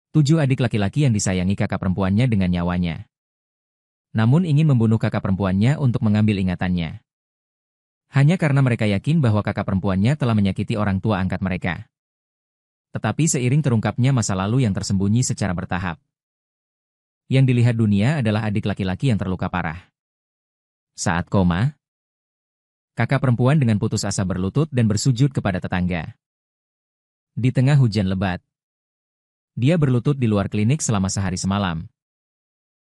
7 adik laki-laki yang disayangi kakak perempuannya dengan nyawanya. Namun ingin membunuh kakak perempuannya untuk mengambil ingatannya. Hanya karena mereka yakin bahwa kakak perempuannya telah menyakiti orang tua angkat mereka. Tetapi seiring terungkapnya masa lalu yang tersembunyi secara bertahap. Yang dilihat dunia adalah adik laki-laki yang terluka parah. Saat koma, kakak perempuan dengan putus asa berlutut dan bersujud kepada tetangga. Di tengah hujan lebat, dia berlutut di luar klinik selama sehari semalam.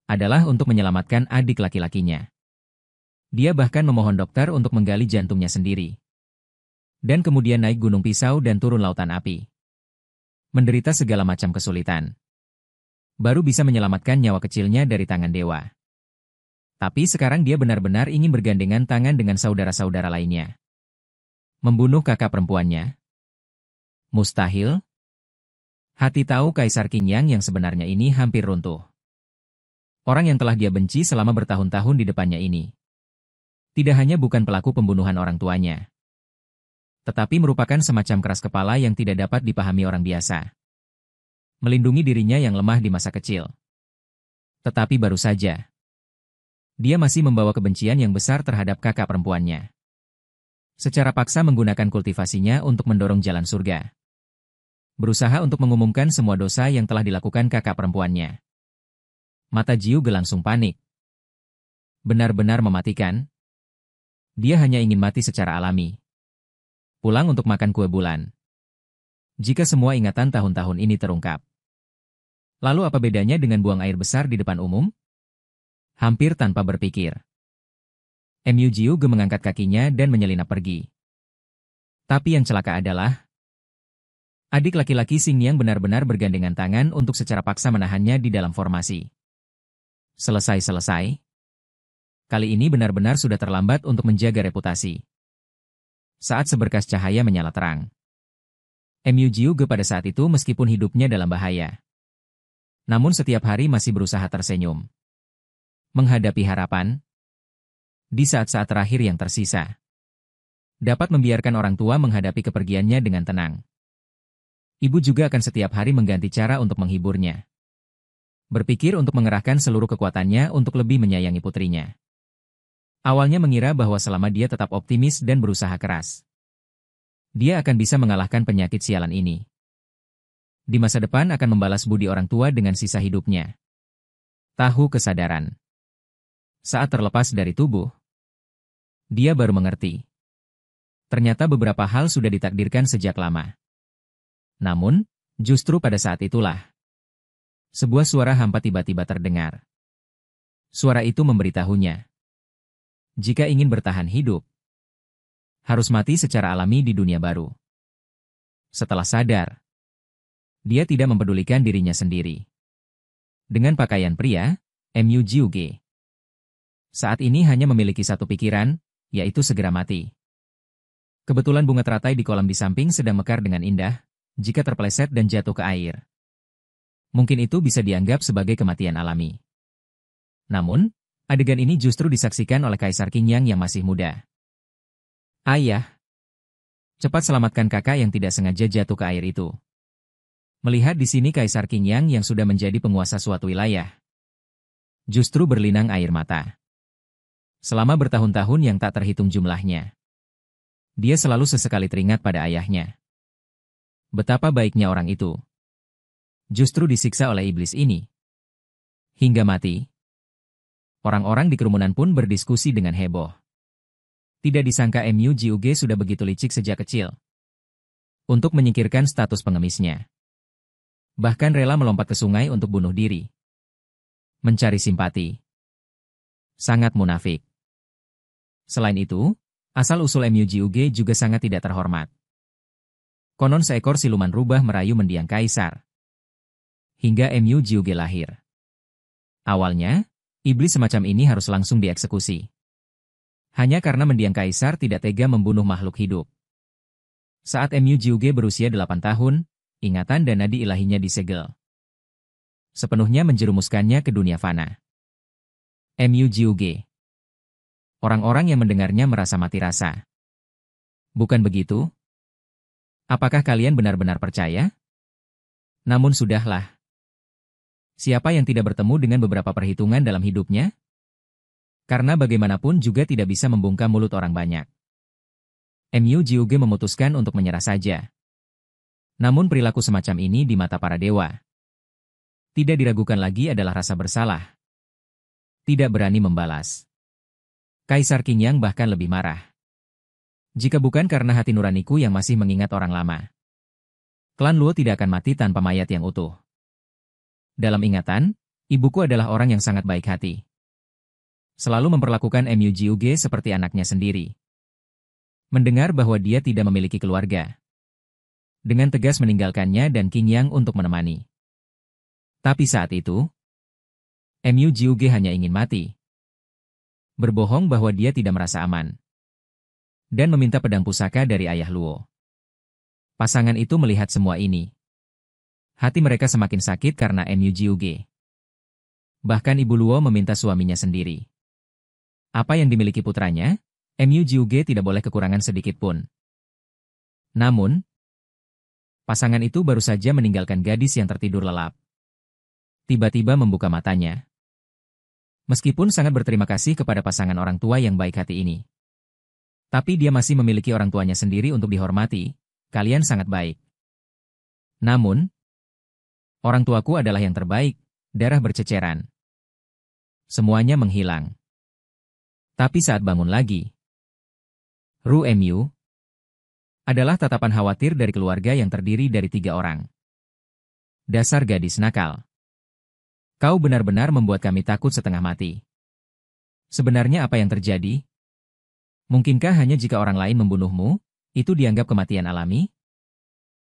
Adalah untuk menyelamatkan adik laki-lakinya. Dia bahkan memohon dokter untuk menggali jantungnya sendiri. Dan kemudian naik gunung pisau dan turun lautan api. Menderita segala macam kesulitan. Baru bisa menyelamatkan nyawa kecilnya dari tangan dewa. Tapi sekarang dia benar-benar ingin bergandengan tangan dengan saudara-saudara lainnya. Membunuh kakak perempuannya? Mustahil. Hati tahu Kaisar Qingyang yang sebenarnya ini hampir runtuh. Orang yang telah dia benci selama bertahun-tahun di depannya ini. Tidak hanya bukan pelaku pembunuhan orang tuanya. Tetapi merupakan semacam keras kepala yang tidak dapat dipahami orang biasa. Melindungi dirinya yang lemah di masa kecil. Tetapi baru saja. Dia masih membawa kebencian yang besar terhadap kakak perempuannya. Secara paksa menggunakan kultivasinya untuk mendorong jalan surga. Berusaha untuk mengumumkan semua dosa yang telah dilakukan kakak perempuannya. Mata Jiu Ge langsung panik. Benar-benar mematikan. Dia hanya ingin mati secara alami. Pulang untuk makan kue bulan. Jika semua ingatan tahun-tahun ini terungkap. Lalu apa bedanya dengan buang air besar di depan umum? Hampir tanpa berpikir. Mu Jiu Ge mengangkat kakinya dan menyelinap pergi. Tapi yang celaka adalah adik laki-laki Xing Yang benar-benar bergandengan tangan untuk secara paksa menahannya di dalam formasi. Selesai-selesai. Kali ini benar-benar sudah terlambat untuk menjaga reputasi. Saat seberkas cahaya menyala terang. Mu Jiu Ge pada saat itu meskipun hidupnya dalam bahaya. Namun setiap hari masih berusaha tersenyum. Menghadapi harapan. Di saat-saat terakhir yang tersisa. Dapat membiarkan orang tua menghadapi kepergiannya dengan tenang. Ibu juga akan setiap hari mengganti cara untuk menghiburnya. Berpikir untuk mengerahkan seluruh kekuatannya untuk lebih menyayangi putrinya. Awalnya mengira bahwa selama dia tetap optimis dan berusaha keras, dia akan bisa mengalahkan penyakit sialan ini. Di masa depan akan membalas budi orang tua dengan sisa hidupnya. Tahu kesadaran. Saat terlepas dari tubuh, dia baru mengerti. Ternyata beberapa hal sudah ditakdirkan sejak lama. Namun, justru pada saat itulah, sebuah suara hampa tiba-tiba terdengar. Suara itu memberitahunya, jika ingin bertahan hidup, harus mati secara alami di dunia baru. Setelah sadar, dia tidak mempedulikan dirinya sendiri. Dengan pakaian pria, Mu Jiu Ge saat ini hanya memiliki satu pikiran, yaitu segera mati. Kebetulan bunga teratai di kolam di samping sedang mekar dengan indah, jika terpeleset dan jatuh ke air. Mungkin itu bisa dianggap sebagai kematian alami. Namun, adegan ini justru disaksikan oleh Kaisar Qingyang yang masih muda. Ayah, cepat selamatkan kakak yang tidak sengaja jatuh ke air itu. Melihat di sini Kaisar Qingyang yang sudah menjadi penguasa suatu wilayah, justru berlinang air mata. Selama bertahun-tahun yang tak terhitung jumlahnya, dia selalu sesekali teringat pada ayahnya. Betapa baiknya orang itu. Justru disiksa oleh iblis ini. Hingga mati. Orang-orang di kerumunan pun berdiskusi dengan heboh. Tidak disangka Mu Jiu Ge sudah begitu licik sejak kecil. Untuk menyingkirkan status pengemisnya. Bahkan rela melompat ke sungai untuk bunuh diri. Mencari simpati. Sangat munafik. Selain itu, asal-usul Mu Jiu Ge juga sangat tidak terhormat. Konon seekor siluman rubah merayu mendiang kaisar. Hingga Mu Jiu Ge lahir. Awalnya, iblis semacam ini harus langsung dieksekusi. Hanya karena mendiang kaisar tidak tega membunuh makhluk hidup. Saat Mu Jiu Ge berusia 8 tahun, ingatan dan nadi ilahinya disegel. Sepenuhnya menjerumuskannya ke dunia fana. Mu Jiu Ge. Orang-orang yang mendengarnya merasa mati rasa. Bukan begitu? Apakah kalian benar-benar percaya? Namun sudahlah. Siapa yang tidak bertemu dengan beberapa perhitungan dalam hidupnya? Karena bagaimanapun juga tidak bisa membungkam mulut orang banyak. Mu Jiuge memutuskan untuk menyerah saja. Namun perilaku semacam ini di mata para dewa tidak diragukan lagi adalah rasa bersalah. Tidak berani membalas. Kaisar Qingyang bahkan lebih marah. Jika bukan karena hati nuraniku yang masih mengingat orang lama, klan Luo tidak akan mati tanpa mayat yang utuh. Dalam ingatan, ibuku adalah orang yang sangat baik hati. Selalu memperlakukan Mu Jiuge seperti anaknya sendiri. Mendengar bahwa dia tidak memiliki keluarga, dengan tegas meninggalkannya dan Qingyang untuk menemani. Tapi saat itu, Mu Jiuge hanya ingin mati. Berbohong bahwa dia tidak merasa aman. Dan meminta pedang pusaka dari ayah Luo. Pasangan itu melihat semua ini. Hati mereka semakin sakit karena Mu Jiuge. Bahkan ibu Luo meminta suaminya sendiri. Apa yang dimiliki putranya, Mu Jiuge tidak boleh kekurangan sedikit pun. Namun, pasangan itu baru saja meninggalkan gadis yang tertidur lelap. Tiba-tiba membuka matanya. Meskipun sangat berterima kasih kepada pasangan orang tua yang baik hati ini. Tapi dia masih memiliki orang tuanya sendiri untuk dihormati, kalian sangat baik. Namun, orang tuaku adalah yang terbaik, darah berceceran. Semuanya menghilang. Tapi saat bangun lagi, Ru Mu adalah tatapan khawatir dari keluarga yang terdiri dari 3 orang. Dasar gadis nakal. Kau benar-benar membuat kami takut setengah mati. Sebenarnya apa yang terjadi? Mungkinkah hanya jika orang lain membunuhmu, itu dianggap kematian alami?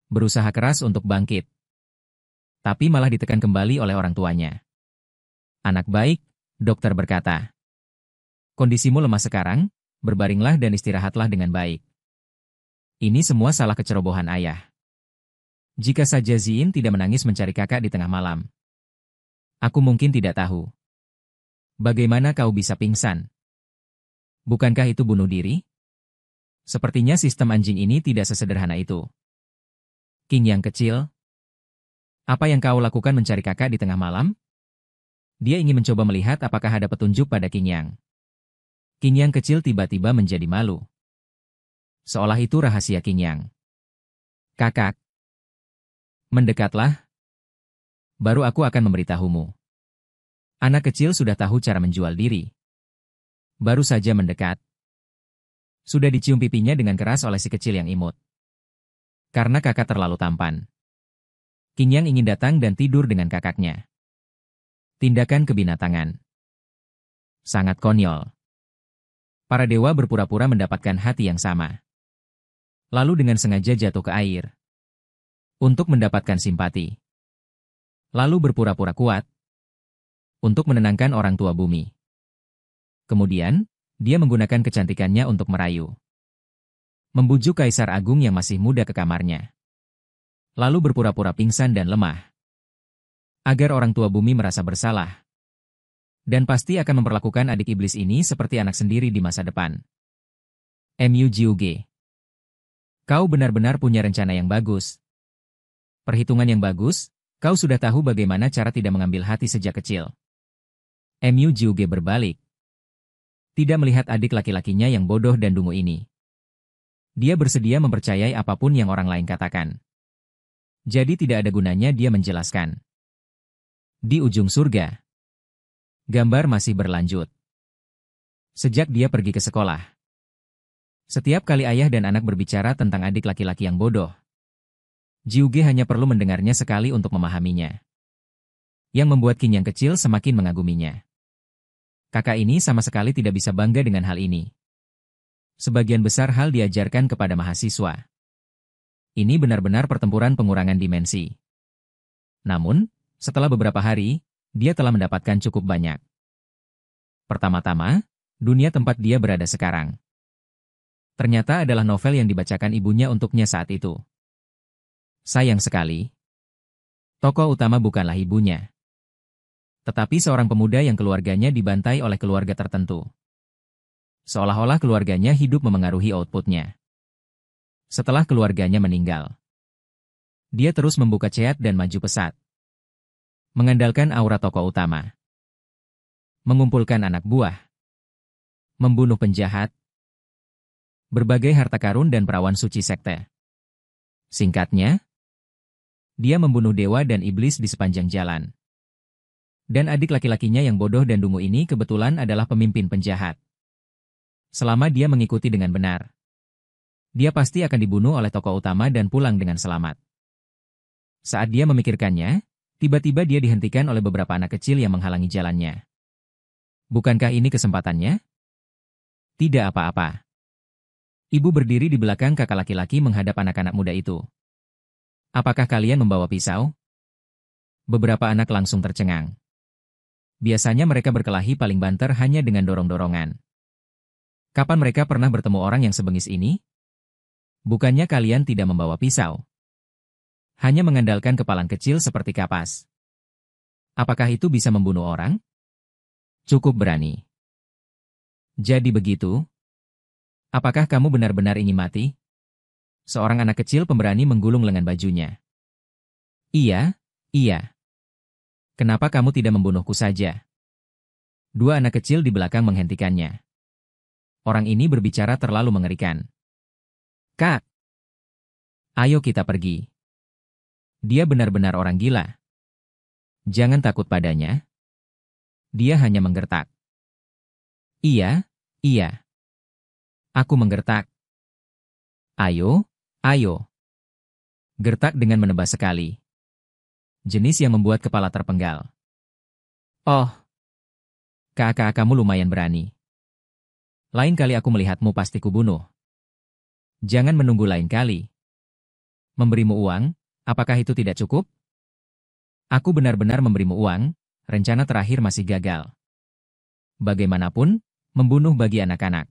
Berusaha keras untuk bangkit. Tapi malah ditekan kembali oleh orang tuanya. Anak baik, dokter berkata. Kondisimu lemah sekarang, berbaringlah dan istirahatlah dengan baik. Ini semua salah kecerobohan ayah. Jika saja Ziyin tidak menangis mencari kakak di tengah malam. Aku mungkin tidak tahu. Bagaimana kau bisa pingsan? Bukankah itu bunuh diri? Sepertinya sistem anjing ini tidak sesederhana itu. Qingyang kecil. Apa yang kau lakukan mencari kakak di tengah malam? Dia ingin mencoba melihat apakah ada petunjuk pada Qingyang. Qingyang kecil tiba-tiba menjadi malu. Seolah itu rahasia Qingyang. Kakak. Mendekatlah. Baru aku akan memberitahumu. Anak kecil sudah tahu cara menjual diri. Baru saja mendekat. Sudah dicium pipinya dengan keras oleh si kecil yang imut. Karena kakak terlalu tampan. Qingyang ingin datang dan tidur dengan kakaknya. Tindakan kebinatangan. Sangat konyol. Para dewa berpura-pura mendapatkan hati yang sama. Lalu dengan sengaja jatuh ke air. Untuk mendapatkan simpati. Lalu berpura-pura kuat. Untuk menenangkan orang tua bumi. Kemudian, dia menggunakan kecantikannya untuk merayu. Membujuk Kaisar Agung yang masih muda ke kamarnya. Lalu berpura-pura pingsan dan lemah. Agar orang tua bumi merasa bersalah. Dan pasti akan memperlakukan adik iblis ini seperti anak sendiri di masa depan. Mu Jiuge. Kau benar-benar punya rencana yang bagus. Perhitungan yang bagus, kau sudah tahu bagaimana cara tidak mengambil hati sejak kecil. Mu Jiuge berbalik. Tidak melihat adik laki-lakinya yang bodoh dan dungu ini. Dia bersedia mempercayai apapun yang orang lain katakan. Jadi tidak ada gunanya dia menjelaskan. Di ujung surga. Gambar masih berlanjut. Sejak dia pergi ke sekolah. Setiap kali ayah dan anak berbicara tentang adik laki-laki yang bodoh, Jiuge hanya perlu mendengarnya sekali untuk memahaminya. Yang membuat Qingyang kecil semakin mengaguminya. Kakak ini sama sekali tidak bisa bangga dengan hal ini. Sebagian besar hal diajarkan kepada mahasiswa. Ini benar-benar pertempuran pengurangan dimensi. Namun, setelah beberapa hari, dia telah mendapatkan cukup banyak. Pertama-tama, dunia tempat dia berada sekarang. Ternyata adalah novel yang dibacakan ibunya untuknya saat itu. Sayang sekali. Tokoh utama bukanlah ibunya. Tetapi seorang pemuda yang keluarganya dibantai oleh keluarga tertentu. Seolah-olah keluarganya hidup memengaruhi outputnya. Setelah keluarganya meninggal, dia terus membuka chat dan maju pesat. Mengandalkan aura tokoh utama. Mengumpulkan anak buah. Membunuh penjahat. Berbagai harta karun dan perawan suci sekte. Singkatnya, dia membunuh dewa dan iblis di sepanjang jalan. Dan adik laki-lakinya yang bodoh dan dungu ini kebetulan adalah pemimpin penjahat. Selama dia mengikuti dengan benar, dia pasti akan dibunuh oleh tokoh utama dan pulang dengan selamat. Saat dia memikirkannya, tiba-tiba dia dihentikan oleh beberapa anak kecil yang menghalangi jalannya. Bukankah ini kesempatannya? Tidak apa-apa. Ibu berdiri di belakang kakak laki-laki menghadap anak-anak muda itu. Apakah kalian membawa pisau? Beberapa anak langsung tercengang. Biasanya mereka berkelahi paling banter hanya dengan dorong-dorongan. Kapan mereka pernah bertemu orang yang sebengis ini? Bukannya kalian tidak membawa pisau? Hanya mengandalkan kepalan kecil seperti kapas. Apakah itu bisa membunuh orang? Cukup berani. Jadi begitu? Apakah kamu benar-benar ingin mati? Seorang anak kecil pemberani menggulung lengan bajunya. Iya, iya. Kenapa kamu tidak membunuhku saja? Dua anak kecil di belakang menghentikannya. Orang ini berbicara terlalu mengerikan. Kak, ayo kita pergi. Dia benar-benar orang gila. Jangan takut padanya. Dia hanya menggertak. Iya, iya. Aku menggertak. Ayo, ayo. Gertak dengan menebas sekali. Jenis yang membuat kepala terpenggal. Oh, kakak kamu lumayan berani. Lain kali aku melihatmu pasti kubunuh. Jangan menunggu lain kali. Memberimu uang, apakah itu tidak cukup? Aku benar-benar memberimu uang, rencana terakhir masih gagal. Bagaimanapun, membunuh bagi anak-anak.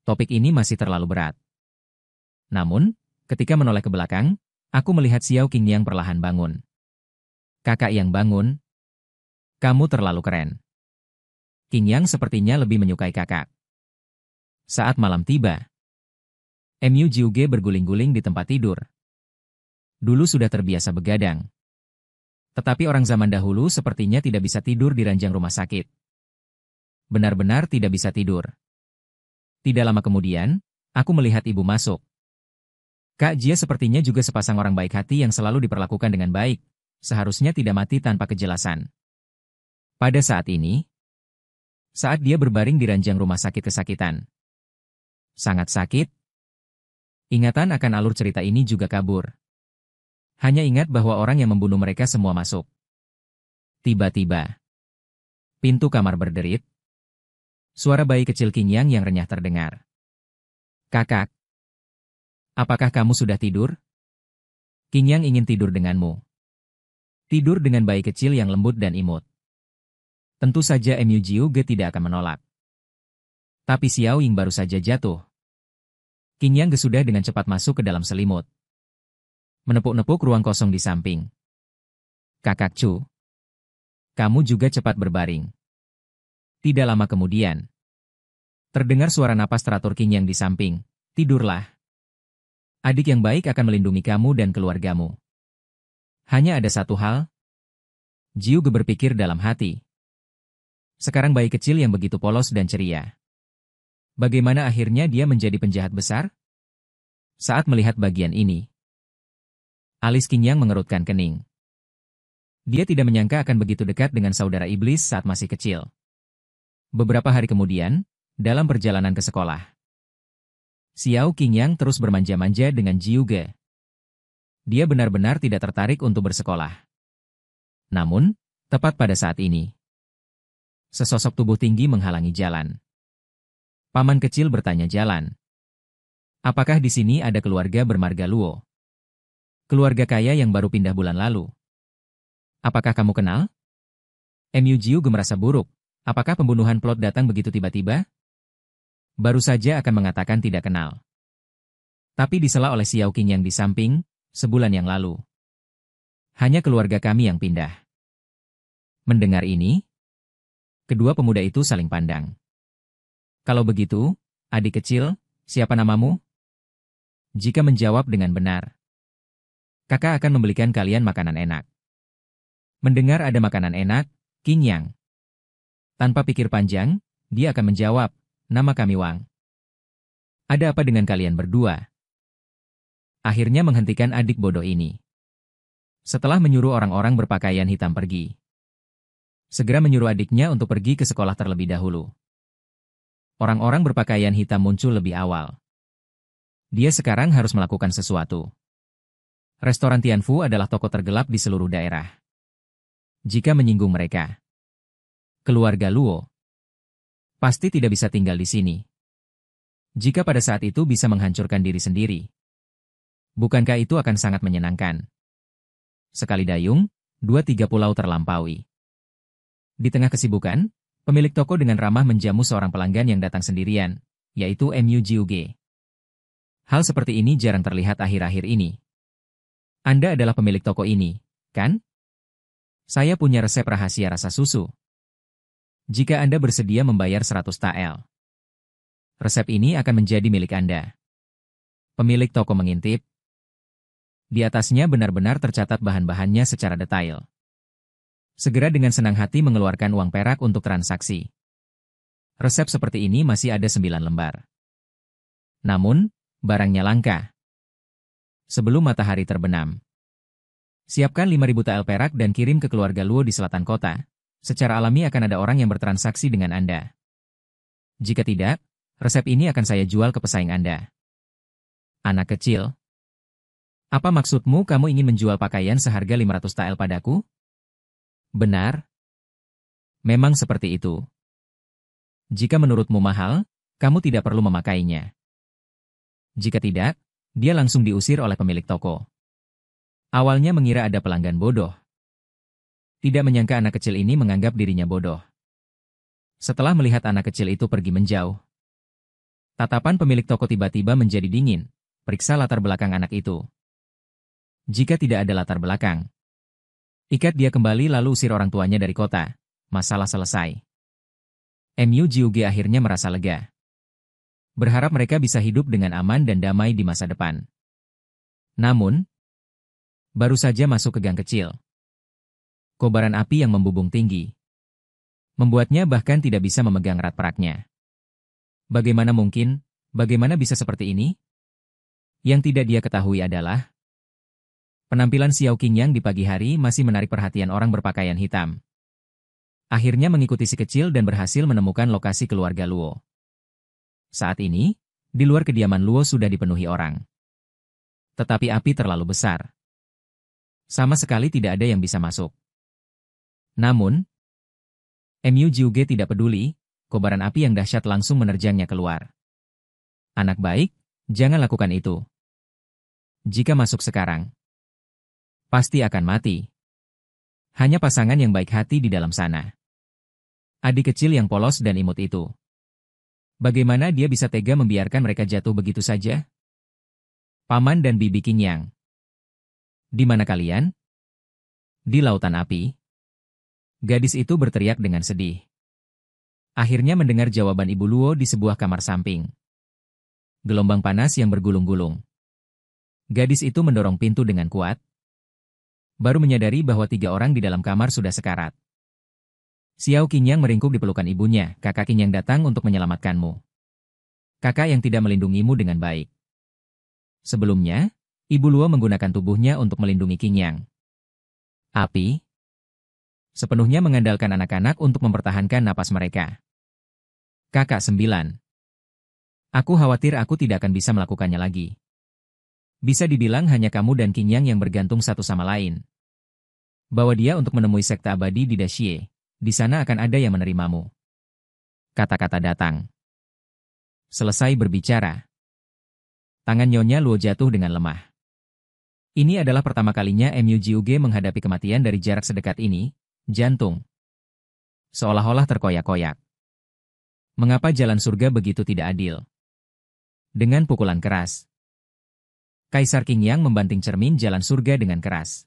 Topik ini masih terlalu berat. Namun, ketika menoleh ke belakang, aku melihat Xiao Qingyang perlahan bangun. Kakak yang bangun. Kamu terlalu keren. Qingyang sepertinya lebih menyukai kakak. Saat malam tiba, Mu Jiuge berguling-guling di tempat tidur. Dulu sudah terbiasa begadang. Tetapi orang zaman dahulu sepertinya tidak bisa tidur di ranjang rumah sakit. Benar-benar tidak bisa tidur. Tidak lama kemudian, aku melihat ibu masuk. Kak Jia sepertinya juga sepasang orang baik hati yang selalu diperlakukan dengan baik, seharusnya tidak mati tanpa kejelasan. Pada saat ini, saat dia berbaring di ranjang rumah sakit kesakitan. Sangat sakit. Ingatan akan alur cerita ini juga kabur. Hanya ingat bahwa orang yang membunuh mereka semua masuk. Tiba-tiba, pintu kamar berderit. Suara bayi kecil Qingyang yang renyah terdengar. Kakak, apakah kamu sudah tidur? Qingyang ingin tidur denganmu. Tidur dengan bayi kecil yang lembut dan imut. Tentu saja Mu Jiuge tidak akan menolak. Tapi Xiao Ying baru saja jatuh. Qingyang gesudah dengan cepat masuk ke dalam selimut. Menepuk-nepuk ruang kosong di samping. Kakak Chu, kamu juga cepat berbaring. Tidak lama kemudian, terdengar suara napas teratur Qingyang di samping. Tidurlah. Adik yang baik akan melindungi kamu dan keluargamu. Hanya ada satu hal. Jiuge berpikir dalam hati. Sekarang bayi kecil yang begitu polos dan ceria. Bagaimana akhirnya dia menjadi penjahat besar? Saat melihat bagian ini, alis Qingyang mengerutkan kening. Dia tidak menyangka akan begitu dekat dengan saudara iblis saat masih kecil. Beberapa hari kemudian, dalam perjalanan ke sekolah, Xiao Qingyang terus bermanja-manja dengan Jiuge. Dia benar-benar tidak tertarik untuk bersekolah. Namun, tepat pada saat ini, sesosok tubuh tinggi menghalangi jalan. Paman kecil bertanya jalan. Apakah di sini ada keluarga bermarga Luo? Keluarga kaya yang baru pindah bulan lalu. Apakah kamu kenal? Mu Jiuge merasa buruk. Apakah pembunuhan plot datang begitu tiba-tiba? Baru saja akan mengatakan tidak kenal. Tapi disela oleh Xiao Qingyang di samping, sebulan yang lalu. Hanya keluarga kami yang pindah. Mendengar ini, kedua pemuda itu saling pandang. Kalau begitu, adik kecil, siapa namamu? Jika menjawab dengan benar, kakak akan membelikan kalian makanan enak. Mendengar ada makanan enak, Qin Yang. Tanpa pikir panjang, dia akan menjawab, nama kami Wang. Ada apa dengan kalian berdua? Akhirnya menghentikan adik bodoh ini. Setelah menyuruh orang-orang berpakaian hitam pergi. Segera menyuruh adiknya untuk pergi ke sekolah terlebih dahulu. Orang-orang berpakaian hitam muncul lebih awal. Dia sekarang harus melakukan sesuatu. Restoran Tianfu adalah toko tergelap di seluruh daerah. Jika menyinggung mereka, keluarga Luo pasti tidak bisa tinggal di sini. Jika pada saat itu bisa menghancurkan diri sendiri, bukankah itu akan sangat menyenangkan? Sekali dayung, 2-3 pulau terlampaui. Di tengah kesibukan, pemilik toko dengan ramah menjamu seorang pelanggan yang datang sendirian, yaitu MUGUG. Hal seperti ini jarang terlihat akhir-akhir ini. Anda adalah pemilik toko ini, kan? Saya punya resep rahasia rasa susu. Jika Anda bersedia membayar 100 tael, resep ini akan menjadi milik Anda. Pemilik toko mengintip. Di atasnya benar-benar tercatat bahan-bahannya secara detail. Segera dengan senang hati mengeluarkan uang perak untuk transaksi. Resep seperti ini masih ada 9 lembar. Namun, barangnya langka. Sebelum matahari terbenam, siapkan 5.000 tael perak dan kirim ke keluarga Luo di selatan kota. Secara alami akan ada orang yang bertransaksi dengan Anda. Jika tidak, resep ini akan saya jual ke pesaing Anda. Anak kecil. Apa maksudmu kamu ingin menjual pakaian seharga 500 tael padaku? Benar? Memang seperti itu. Jika menurutmu mahal, kamu tidak perlu memakainya. Jika tidak, dia langsung diusir oleh pemilik toko. Awalnya mengira ada pelanggan bodoh. Tidak menyangka anak kecil ini menganggap dirinya bodoh. Setelah melihat anak kecil itu pergi menjauh, tatapan pemilik toko tiba-tiba menjadi dingin. Periksa latar belakang anak itu. Jika tidak ada latar belakang, ikat dia kembali lalu usir orang tuanya dari kota. Masalah selesai. MUGUG akhirnya merasa lega. Berharap mereka bisa hidup dengan aman dan damai di masa depan. Namun, baru saja masuk ke gang kecil. Kobaran api yang membubung tinggi membuatnya bahkan tidak bisa memegang erat peraknya. Bagaimana mungkin? Bagaimana bisa seperti ini? Yang tidak dia ketahui adalah penampilan Xiao Qingyang di pagi hari masih menarik perhatian orang berpakaian hitam. Akhirnya mengikuti si kecil dan berhasil menemukan lokasi keluarga Luo. Saat ini, di luar kediaman Luo sudah dipenuhi orang. Tetapi api terlalu besar. Sama sekali tidak ada yang bisa masuk. Namun, MUGUG tidak peduli, kobaran api yang dahsyat langsung menerjangnya keluar. Anak baik, jangan lakukan itu. Jika masuk sekarang, pasti akan mati. Hanya pasangan yang baik hati di dalam sana. Adik kecil yang polos dan imut itu. Bagaimana dia bisa tega membiarkan mereka jatuh begitu saja? Paman dan Bibi Qingyang. Di mana kalian? Di lautan api. Gadis itu berteriak dengan sedih. Akhirnya mendengar jawaban Ibu Luo di sebuah kamar samping. Gelombang panas yang bergulung-gulung. Gadis itu mendorong pintu dengan kuat. Baru menyadari bahwa 3 orang di dalam kamar sudah sekarat. Xiao Qingyang meringkuk di pelukan ibunya. Kakak Qingyang datang untuk menyelamatkanmu. Kakak yang tidak melindungimu dengan baik. Sebelumnya, Ibu Luo menggunakan tubuhnya untuk melindungi Qingyang. Api sepenuhnya mengandalkan anak-anak untuk mempertahankan napas mereka. Kakak 9. Aku khawatir aku tidak akan bisa melakukannya lagi. Bisa dibilang hanya kamu dan Qingyang yang bergantung satu sama lain. Bawa dia untuk menemui sekte abadi di Daxie. Di sana akan ada yang menerimamu. Kata-kata datang. Selesai berbicara, tangan Nyonya Luo jatuh dengan lemah. Ini adalah pertama kalinya MUGUG menghadapi kematian dari jarak sedekat ini. Jantung seolah-olah terkoyak-koyak. Mengapa jalan surga begitu tidak adil? Dengan pukulan keras, Kaisar Qingyang membanting cermin jalan surga dengan keras.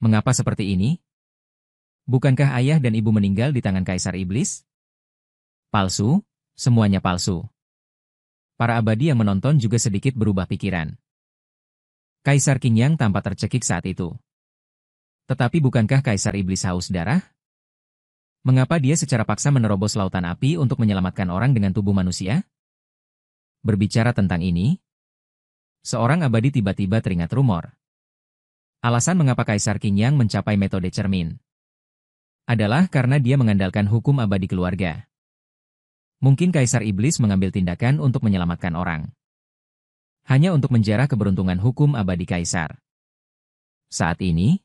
Mengapa seperti ini? Bukankah ayah dan ibu meninggal di tangan Kaisar Iblis? Palsu, semuanya palsu. Para abadi yang menonton juga sedikit berubah pikiran. Kaisar Qingyang tampak tercekik saat itu. Tetapi bukankah Kaisar Iblis haus darah? Mengapa dia secara paksa menerobos lautan api untuk menyelamatkan orang dengan tubuh manusia? Berbicara tentang ini, seorang abadi tiba-tiba teringat rumor. Alasan mengapa Kaisar Qingyang mencapai metode cermin adalah karena dia mengandalkan hukum abadi keluarga. Mungkin Kaisar Iblis mengambil tindakan untuk menyelamatkan orang. Hanya untuk menjarah keberuntungan hukum abadi Kaisar. Saat ini,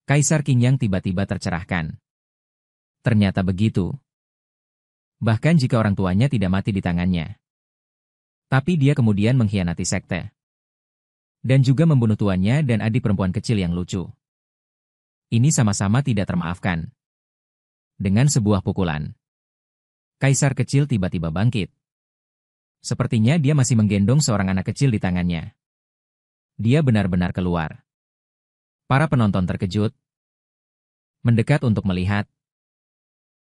Kaisar Qingyang tiba-tiba tercerahkan. Ternyata begitu. Bahkan jika orang tuanya tidak mati di tangannya. Tapi dia kemudian mengkhianati sekte. Dan juga membunuh tuannya dan adik perempuan kecil yang lucu. Ini sama-sama tidak termaafkan. Dengan sebuah pukulan, Kaisar kecil tiba-tiba bangkit. Sepertinya dia masih menggendong seorang anak kecil di tangannya. Dia benar-benar keluar. Para penonton terkejut. Mendekat untuk melihat.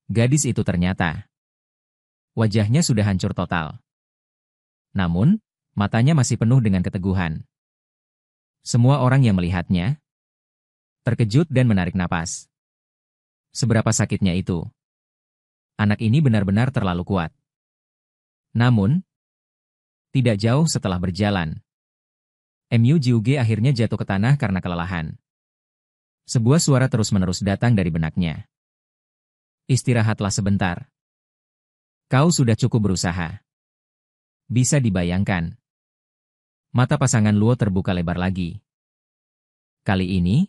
Gadis itu ternyata. Wajahnya sudah hancur total. Namun, matanya masih penuh dengan keteguhan. Semua orang yang melihatnya terkejut dan menarik napas. Seberapa sakitnya itu? Anak ini benar-benar terlalu kuat. Namun, tidak jauh setelah berjalan, Mu Jiuge akhirnya jatuh ke tanah karena kelelahan. Sebuah suara terus-menerus datang dari benaknya. Istirahatlah sebentar. Kau sudah cukup berusaha. Bisa dibayangkan. Mata pasangan Luo terbuka lebar lagi. Kali ini,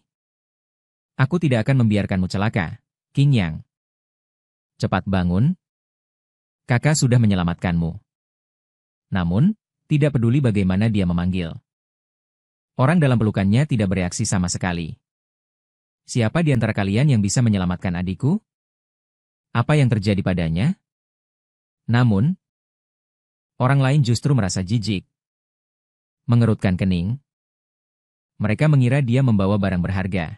aku tidak akan membiarkanmu celaka, Qingyang. Cepat bangun. Kakak sudah menyelamatkanmu. Namun, tidak peduli bagaimana dia memanggil. Orang dalam pelukannya tidak bereaksi sama sekali. Siapa di antara kalian yang bisa menyelamatkan adikku? Apa yang terjadi padanya? Namun, orang lain justru merasa jijik. Mengerutkan kening. Mereka mengira dia membawa barang berharga.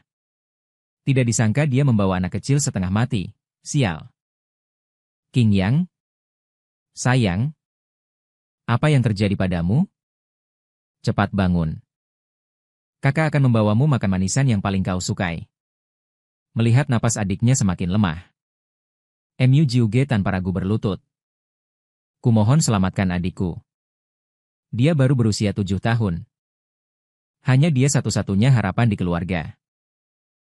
Tidak disangka dia membawa anak kecil setengah mati. Sial. Qingyang? Sayang? Apa yang terjadi padamu? Cepat bangun. Kakak akan membawamu makan manisan yang paling kau sukai. Melihat napas adiknya semakin lemah, Mu Jiuge tanpa ragu berlutut. Kumohon selamatkan adikku. Dia baru berusia 7 tahun. Hanya dia satu-satunya harapan di keluarga.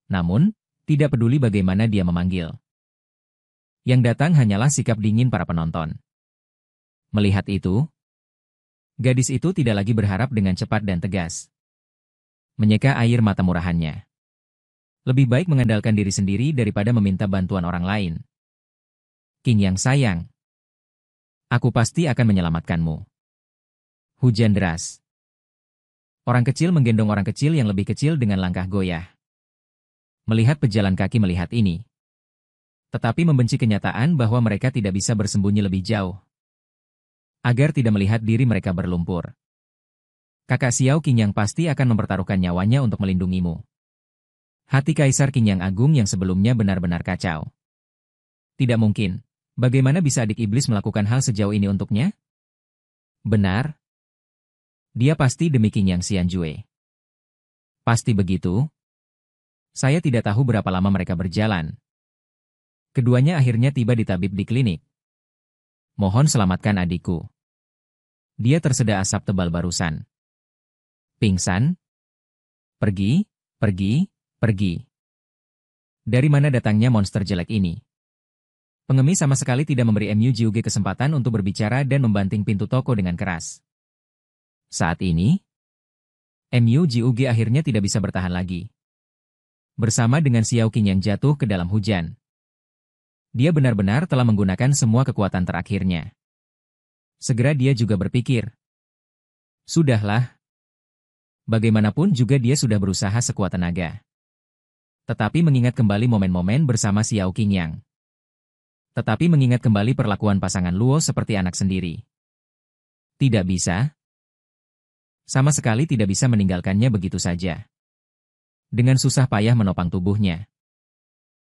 Namun, tidak peduli bagaimana dia memanggil. Yang datang hanyalah sikap dingin para penonton. Melihat itu, gadis itu tidak lagi berharap dengan cepat dan tegas. Menyeka air mata murahannya. Lebih baik mengandalkan diri sendiri daripada meminta bantuan orang lain. Qingyang sayang. Aku pasti akan menyelamatkanmu. Hujan deras. Orang kecil menggendong orang kecil yang lebih kecil dengan langkah goyah. Melihat pejalan kaki melihat ini. Tetapi membenci kenyataan bahwa mereka tidak bisa bersembunyi lebih jauh. Agar tidak melihat diri mereka berlumpur. Kakak Xiao Qingyang pasti akan mempertaruhkan nyawanya untuk melindungimu. Hati Kaisar Qingyang Agung yang sebelumnya benar-benar kacau. Tidak mungkin. Bagaimana bisa adik iblis melakukan hal sejauh ini untuknya? Benar. Dia pasti demi Qingyang Xianjue. Pasti begitu. Saya tidak tahu berapa lama mereka berjalan. Keduanya akhirnya tiba di tabib di klinik. Mohon selamatkan adikku. Dia tersedak asap tebal barusan. Pingsan? Pergi, pergi, pergi. Dari mana datangnya monster jelek ini? Pengemis sama sekali tidak memberi Mu Jiuge kesempatan untuk berbicara dan membanting pintu toko dengan keras. Saat ini, Mu Jiuge akhirnya tidak bisa bertahan lagi. Bersama dengan Xiao Qingyang jatuh ke dalam hujan. Dia benar-benar telah menggunakan semua kekuatan terakhirnya. Segera dia juga berpikir. Sudahlah. Bagaimanapun juga dia sudah berusaha sekuat tenaga. Tetapi mengingat kembali momen-momen bersama Xiao Qingyang. Tetapi mengingat kembali perlakuan pasangan Luo seperti anak sendiri. Tidak bisa. Sama sekali tidak bisa meninggalkannya begitu saja. Dengan susah payah menopang tubuhnya.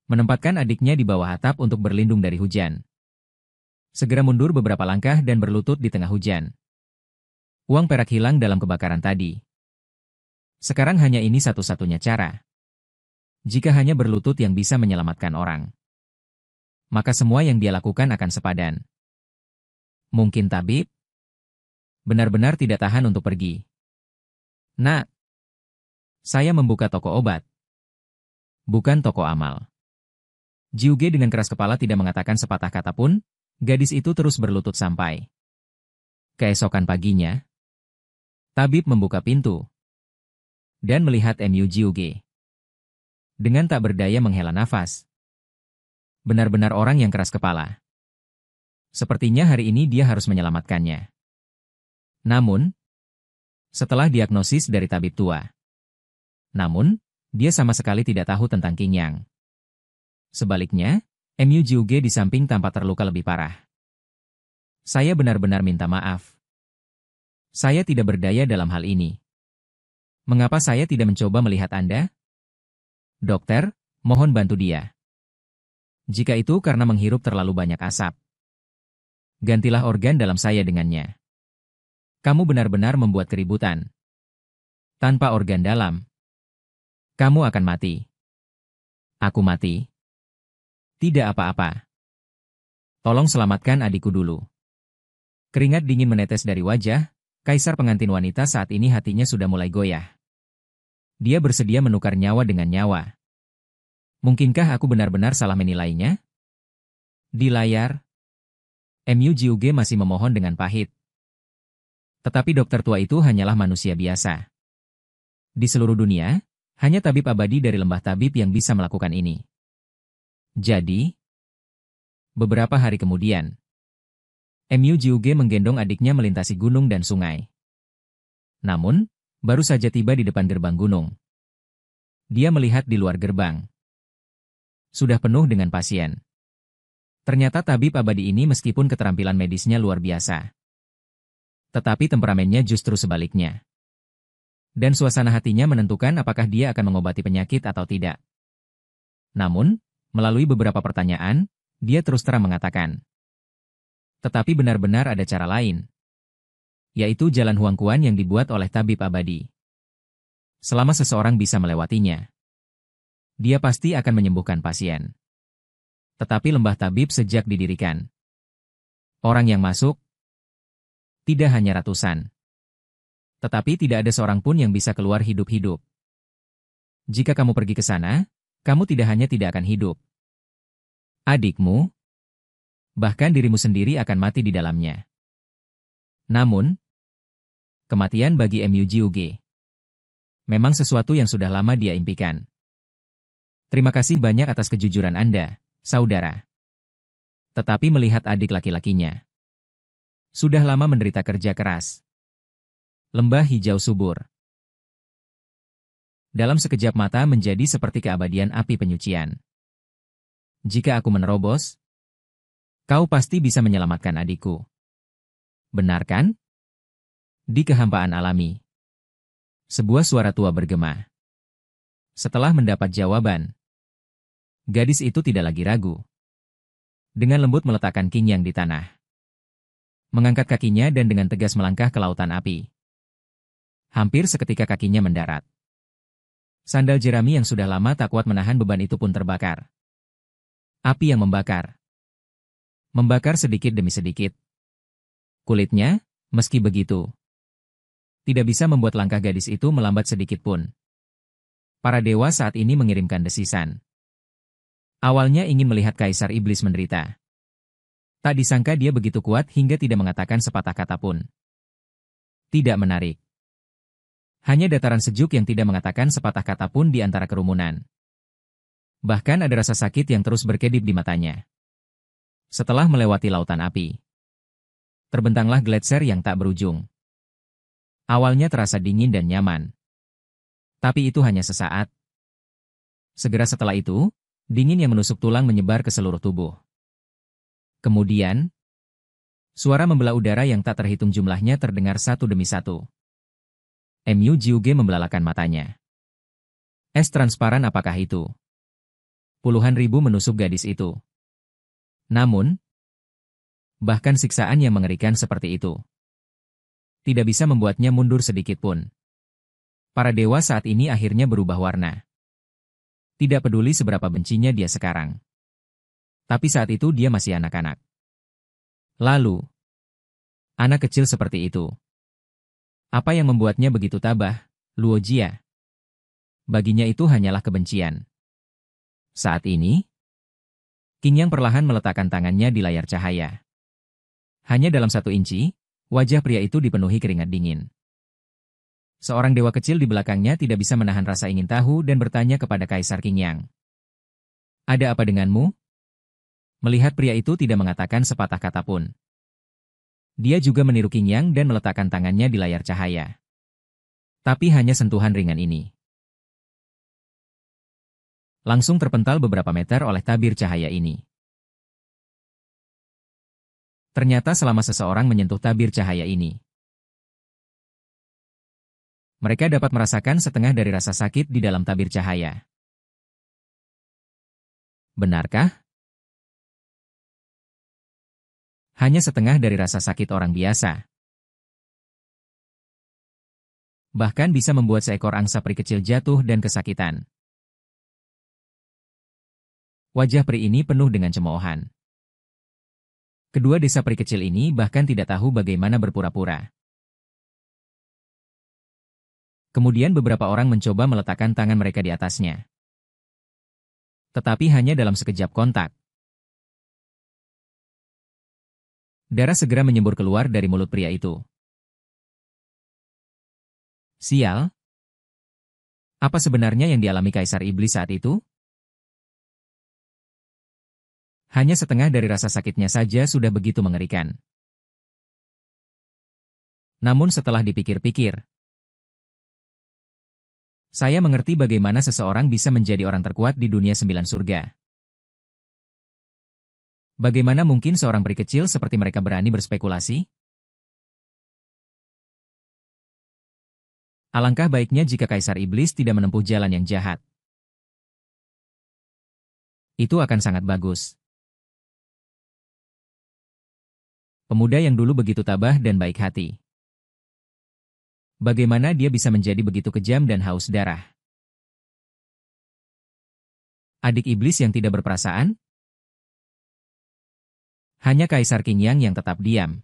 Menempatkan adiknya di bawah atap untuk berlindung dari hujan. Segera mundur beberapa langkah dan berlutut di tengah hujan. Uang perak hilang dalam kebakaran tadi. Sekarang hanya ini satu-satunya cara. Jika hanya berlutut yang bisa menyelamatkan orang, maka semua yang dia lakukan akan sepadan. Mungkin tabib benar-benar tidak tahan untuk pergi. Nak, saya membuka toko obat, bukan toko amal. Jiuge dengan keras kepala tidak mengatakan sepatah kata pun, gadis itu terus berlutut sampai. Keesokan paginya, tabib membuka pintu dan melihat Mu Jiuge. Dengan tak berdaya menghela nafas. Benar-benar orang yang keras kepala. Sepertinya hari ini dia harus menyelamatkannya. Namun, setelah diagnosis dari tabib tua. Namun, dia sama sekali tidak tahu tentang Qing Yang. Sebaliknya, Mu Jiuge di samping tampak terluka lebih parah. Saya benar-benar minta maaf. Saya tidak berdaya dalam hal ini. Mengapa saya tidak mencoba melihat Anda? Dokter, mohon bantu dia. Jika itu karena menghirup terlalu banyak asap, gantilah organ dalam saya dengannya. Kamu benar-benar membuat keributan. Tanpa organ dalam, kamu akan mati. Aku mati? Tidak apa-apa. Tolong selamatkan adikku dulu. Keringat dingin menetes dari wajah, kaisar pengantin wanita saat ini hatinya sudah mulai goyah. Dia bersedia menukar nyawa dengan nyawa. Mungkinkah aku benar-benar salah menilainya? Di layar, Mu Jiuge masih memohon dengan pahit. Tetapi dokter tua itu hanyalah manusia biasa. Di seluruh dunia, hanya tabib abadi dari lembah tabib yang bisa melakukan ini. Jadi, beberapa hari kemudian, Mu Jiuge menggendong adiknya melintasi gunung dan sungai. Namun, baru saja tiba di depan gerbang gunung. Dia melihat di luar gerbang. Sudah penuh dengan pasien. Ternyata tabib abadi ini meskipun keterampilan medisnya luar biasa, tetapi temperamennya justru sebaliknya. Dan suasana hatinya menentukan apakah dia akan mengobati penyakit atau tidak. Namun, melalui beberapa pertanyaan, dia terus terang mengatakan. Tetapi benar-benar ada cara lain. Yaitu jalan Huangquan yang dibuat oleh tabib abadi. Selama seseorang bisa melewatinya, dia pasti akan menyembuhkan pasien. Tetapi lembah tabib sejak didirikan, orang yang masuk tidak hanya ratusan. Tetapi tidak ada seorang pun yang bisa keluar hidup-hidup. Jika kamu pergi ke sana, kamu tidak hanya tidak akan hidup. Adikmu, bahkan dirimu sendiri akan mati di dalamnya. Namun, kematian bagi Mu Jiuge memang sesuatu yang sudah lama dia impikan. Terima kasih banyak atas kejujuran Anda, saudara. Tetapi melihat adik laki-lakinya sudah lama menderita kerja keras. Lembah hijau subur. Dalam sekejap mata menjadi seperti keabadian api penyucian. Jika aku menerobos, kau pasti bisa menyelamatkan adikku. Benar kan? Di kehampaan alami, sebuah suara tua bergema. Setelah mendapat jawaban, gadis itu tidak lagi ragu. Dengan lembut meletakkan Qing Yang di tanah. Mengangkat kakinya dan dengan tegas melangkah ke lautan api. Hampir seketika kakinya mendarat. Sandal jerami yang sudah lama tak kuat menahan beban itu pun terbakar. Api yang membakar. Membakar sedikit demi sedikit. Kulitnya, meski begitu, tidak bisa membuat langkah gadis itu melambat sedikit pun. Para dewa saat ini mengirimkan desisan. Awalnya ingin melihat Kaisar Iblis menderita. Tak disangka dia begitu kuat hingga tidak mengatakan sepatah kata pun. Tidak menarik. Hanya dataran sejuk yang tidak mengatakan sepatah kata pun di antara kerumunan. Bahkan ada rasa sakit yang terus berkedip di matanya. Setelah melewati lautan api, terbentanglah gletser yang tak berujung. Awalnya terasa dingin dan nyaman. Tapi itu hanya sesaat. Segera setelah itu, dingin yang menusuk tulang menyebar ke seluruh tubuh. Kemudian, suara membelah udara yang tak terhitung jumlahnya terdengar satu demi satu. Mu Jiuge membelalakan matanya. Es transparan apakah itu? Puluhan ribu menusuk gadis itu. Namun, bahkan siksaan yang mengerikan seperti itu tidak bisa membuatnya mundur sedikit pun. Para dewa saat ini akhirnya berubah warna. Tidak peduli seberapa bencinya dia sekarang. Tapi saat itu dia masih anak-anak. Lalu, anak kecil seperti itu. Apa yang membuatnya begitu tabah, Luo Jia? Baginya itu hanyalah kebencian. Saat ini, Qing Yang perlahan meletakkan tangannya di layar cahaya. Hanya dalam 1 inci, wajah pria itu dipenuhi keringat dingin. Seorang dewa kecil di belakangnya tidak bisa menahan rasa ingin tahu dan bertanya kepada Kaisar Qing Yang. Ada apa denganmu? Melihat pria itu tidak mengatakan sepatah kata pun. Dia juga meniru Qing Yang dan meletakkan tangannya di layar cahaya. Tapi hanya sentuhan ringan ini. Langsung terpental beberapa meter oleh tabir cahaya ini. Ternyata selama seseorang menyentuh tabir cahaya ini, mereka dapat merasakan setengah dari rasa sakit di dalam tabir cahaya. Benarkah? Hanya setengah dari rasa sakit orang biasa. Bahkan bisa membuat seekor angsa peri kecil jatuh dan kesakitan. Wajah peri ini penuh dengan cemoohan. Kedua desa peri kecil ini bahkan tidak tahu bagaimana berpura-pura. Kemudian beberapa orang mencoba meletakkan tangan mereka di atasnya. Tetapi hanya dalam sekejap kontak. Darah segera menyembur keluar dari mulut pria itu. Sial. Apa sebenarnya yang dialami Kaisar Iblis saat itu? Hanya setengah dari rasa sakitnya saja sudah begitu mengerikan. Namun setelah dipikir-pikir, saya mengerti bagaimana seseorang bisa menjadi orang terkuat di dunia 9 surga. Bagaimana mungkin seorang peri kecil seperti mereka berani berspekulasi? Alangkah baiknya jika Kaisar Iblis tidak menempuh jalan yang jahat. Itu akan sangat bagus. Pemuda yang dulu begitu tabah dan baik hati. Bagaimana dia bisa menjadi begitu kejam dan haus darah? Adik iblis yang tidak berperasaan? Hanya Kaisar Qing Yang yang tetap diam.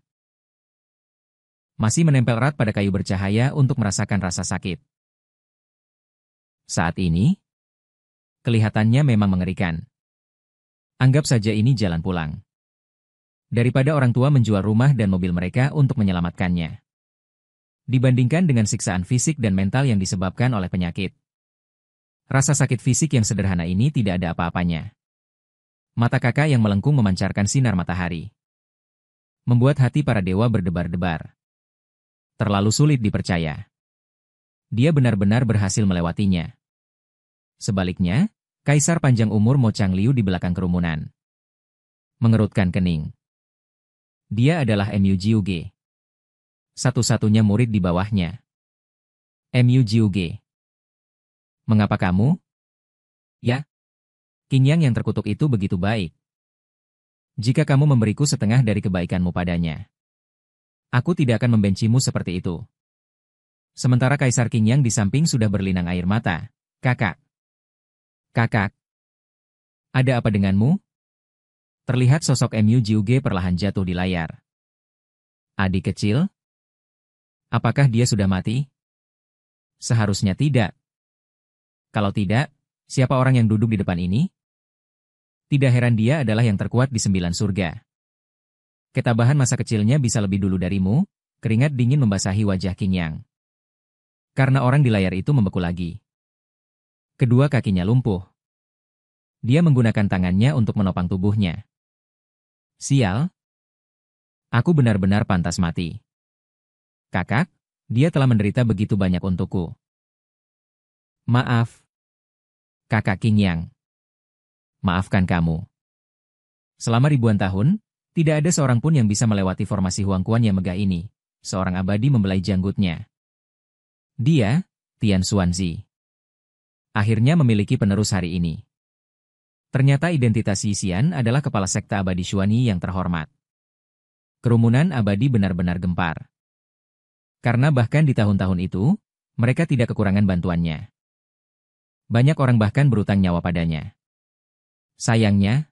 Masih menempel erat pada kayu bercahaya untuk merasakan rasa sakit. Saat ini, kelihatannya memang mengerikan. Anggap saja ini jalan pulang. Daripada orang tua menjual rumah dan mobil mereka untuk menyelamatkannya. Dibandingkan dengan siksaan fisik dan mental yang disebabkan oleh penyakit. Rasa sakit fisik yang sederhana ini tidak ada apa-apanya. Mata kakak yang melengkung memancarkan sinar matahari. Membuat hati para dewa berdebar-debar. Terlalu sulit dipercaya. Dia benar-benar berhasil melewatinya. Sebaliknya, Kaisar panjang umur Mo Changliu di belakang kerumunan. Mengerutkan kening. Dia adalah Mu Jiuge. Satu-satunya murid di bawahnya. Mu Jiuge. Mengapa kamu? Ya. Qing Yang yang terkutuk itu begitu baik. Jika kamu memberiku setengah dari kebaikanmu padanya, aku tidak akan membencimu seperti itu. Sementara Kaisar Qing Yang di samping sudah berlinang air mata. Kakak. Kakak. Ada apa denganmu? Terlihat sosok Mu Jiuge perlahan jatuh di layar. Adik kecil? Apakah dia sudah mati? Seharusnya tidak. Kalau tidak, siapa orang yang duduk di depan ini? Tidak heran dia adalah yang terkuat di 9 surga. Ketabahan masa kecilnya bisa lebih dulu darimu, keringat dingin membasahi wajah Qing Yang. Karena orang di layar itu membeku lagi. Kedua kakinya lumpuh. Dia menggunakan tangannya untuk menopang tubuhnya. Sial. Aku benar-benar pantas mati. Kakak, dia telah menderita begitu banyak untukku. Maaf. Kakak Qing Yang. Maafkan kamu. Selama ribuan tahun, tidak ada seorang pun yang bisa melewati formasi Huangquan yang megah ini. Seorang abadi membelai janggutnya. Dia, Tian Xuanzi. Akhirnya memiliki penerus hari ini. Ternyata identitas Yi Xian adalah kepala sekte abadi Xuanyi yang terhormat. Kerumunan abadi benar-benar gempar. Karena bahkan di tahun-tahun itu, mereka tidak kekurangan bantuannya. Banyak orang bahkan berutang nyawa padanya. Sayangnya,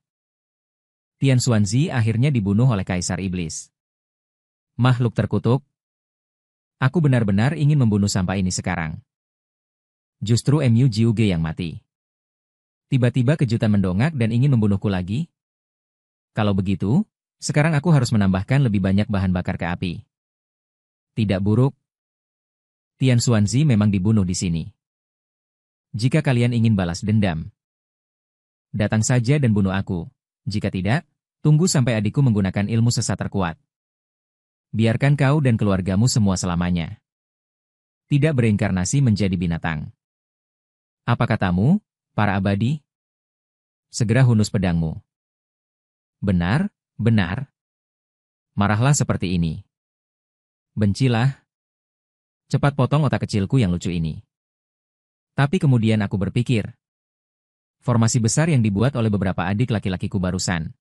Tian Xuanzi akhirnya dibunuh oleh Kaisar Iblis. Makhluk terkutuk. Aku benar-benar ingin membunuh sampah ini sekarang. Justru Mu Jiuge yang mati. Tiba-tiba kejutan mendongak dan ingin membunuhku lagi. Kalau begitu, sekarang aku harus menambahkan lebih banyak bahan bakar ke api. Tidak buruk. Tian Xuanzi memang dibunuh di sini. Jika kalian ingin balas dendam, datang saja dan bunuh aku. Jika tidak, tunggu sampai adikku menggunakan ilmu sesat terkuat. Biarkan kau dan keluargamu semua selamanya tidak bereinkarnasi menjadi binatang. Apa katamu, para abadi? Segera hunus pedangmu. Benar, benar. Marahlah seperti ini. Bencilah. Cepat potong otak kecilku yang lucu ini. Tapi kemudian aku berpikir, formasi besar yang dibuat oleh beberapa adik laki-lakiku barusan.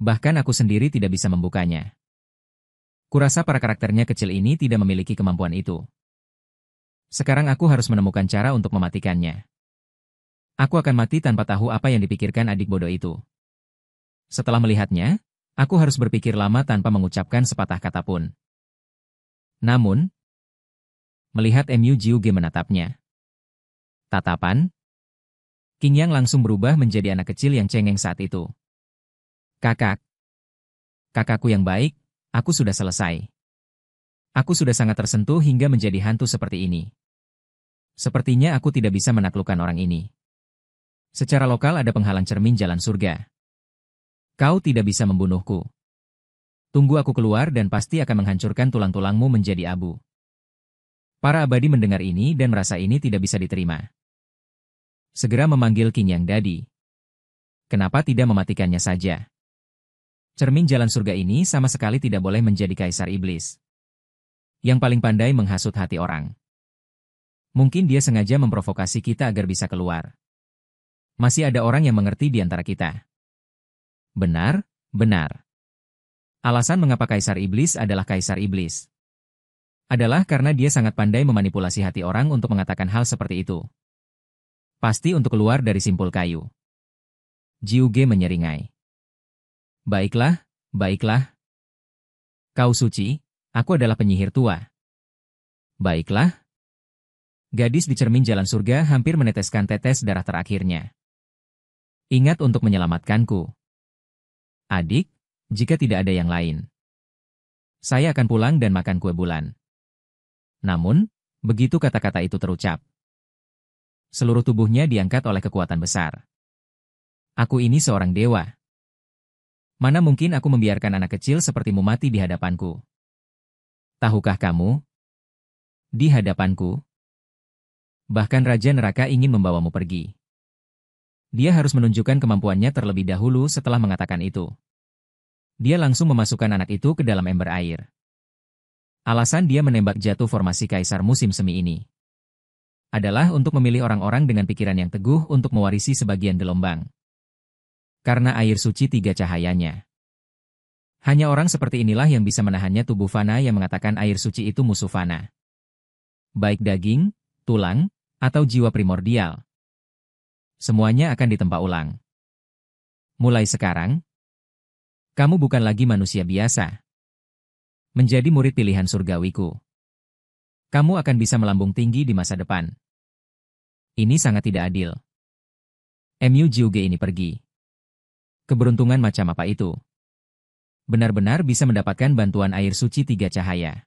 Bahkan aku sendiri tidak bisa membukanya. Kurasa para karakternya kecil ini tidak memiliki kemampuan itu. Sekarang aku harus menemukan cara untuk mematikannya. Aku akan mati tanpa tahu apa yang dipikirkan adik bodoh itu. Setelah melihatnya, aku harus berpikir lama tanpa mengucapkan sepatah kata pun. Namun, melihat Mu Jiuge menatapnya. Tatapan, Qing Yang langsung berubah menjadi anak kecil yang cengeng saat itu. Kakak. Kakakku yang baik. Aku sudah selesai. Aku sudah sangat tersentuh hingga menjadi hantu seperti ini. Sepertinya aku tidak bisa menaklukkan orang ini. Secara lokal ada penghalang cermin jalan surga. Kau tidak bisa membunuhku. Tunggu aku keluar dan pasti akan menghancurkan tulang-tulangmu menjadi abu. Para abadi mendengar ini dan merasa ini tidak bisa diterima. Segera memanggil Qing Yang Dadi. Kenapa tidak mematikannya saja? Cermin jalan surga ini sama sekali tidak boleh menjadi kaisar iblis. Yang paling pandai menghasut hati orang. Mungkin dia sengaja memprovokasi kita agar bisa keluar. Masih ada orang yang mengerti di antara kita. Benar, benar. Alasan mengapa kaisar iblis adalah kaisar iblis adalah karena dia sangat pandai memanipulasi hati orang untuk mengatakan hal seperti itu. Pasti untuk keluar dari simpul kayu. Jiuge menyeringai. Baiklah, baiklah. Kau suci, aku adalah penyihir tua. Baiklah. Gadis di cermin jalan surga hampir meneteskan tetes darah terakhirnya. Ingat untuk menyelamatkanku. Adik, jika tidak ada yang lain. Saya akan pulang dan makan kue bulan. Namun, begitu kata-kata itu terucap, seluruh tubuhnya diangkat oleh kekuatan besar. Aku ini seorang dewa. Mana mungkin aku membiarkan anak kecil sepertimu mati di hadapanku? Tahukah kamu? Di hadapanku. Bahkan Raja Neraka ingin membawamu pergi. Dia harus menunjukkan kemampuannya terlebih dahulu setelah mengatakan itu. Dia langsung memasukkan anak itu ke dalam ember air. Alasan dia menembak jatuh formasi kaisar musim semi ini adalah untuk memilih orang-orang dengan pikiran yang teguh untuk mewarisi sebagian gelombang. Karena air suci tiga cahayanya. Hanya orang seperti inilah yang bisa menahannya tubuh fana yang mengatakan air suci itu musuh fana. Baik daging, tulang, atau jiwa primordial. Semuanya akan ditempa ulang. Mulai sekarang, kamu bukan lagi manusia biasa. Menjadi murid pilihan surgawiku. Kamu akan bisa melambung tinggi di masa depan. Ini sangat tidak adil. Mu Jiuge ini pergi. Keberuntungan macam apa itu? Benar-benar bisa mendapatkan bantuan air suci tiga cahaya.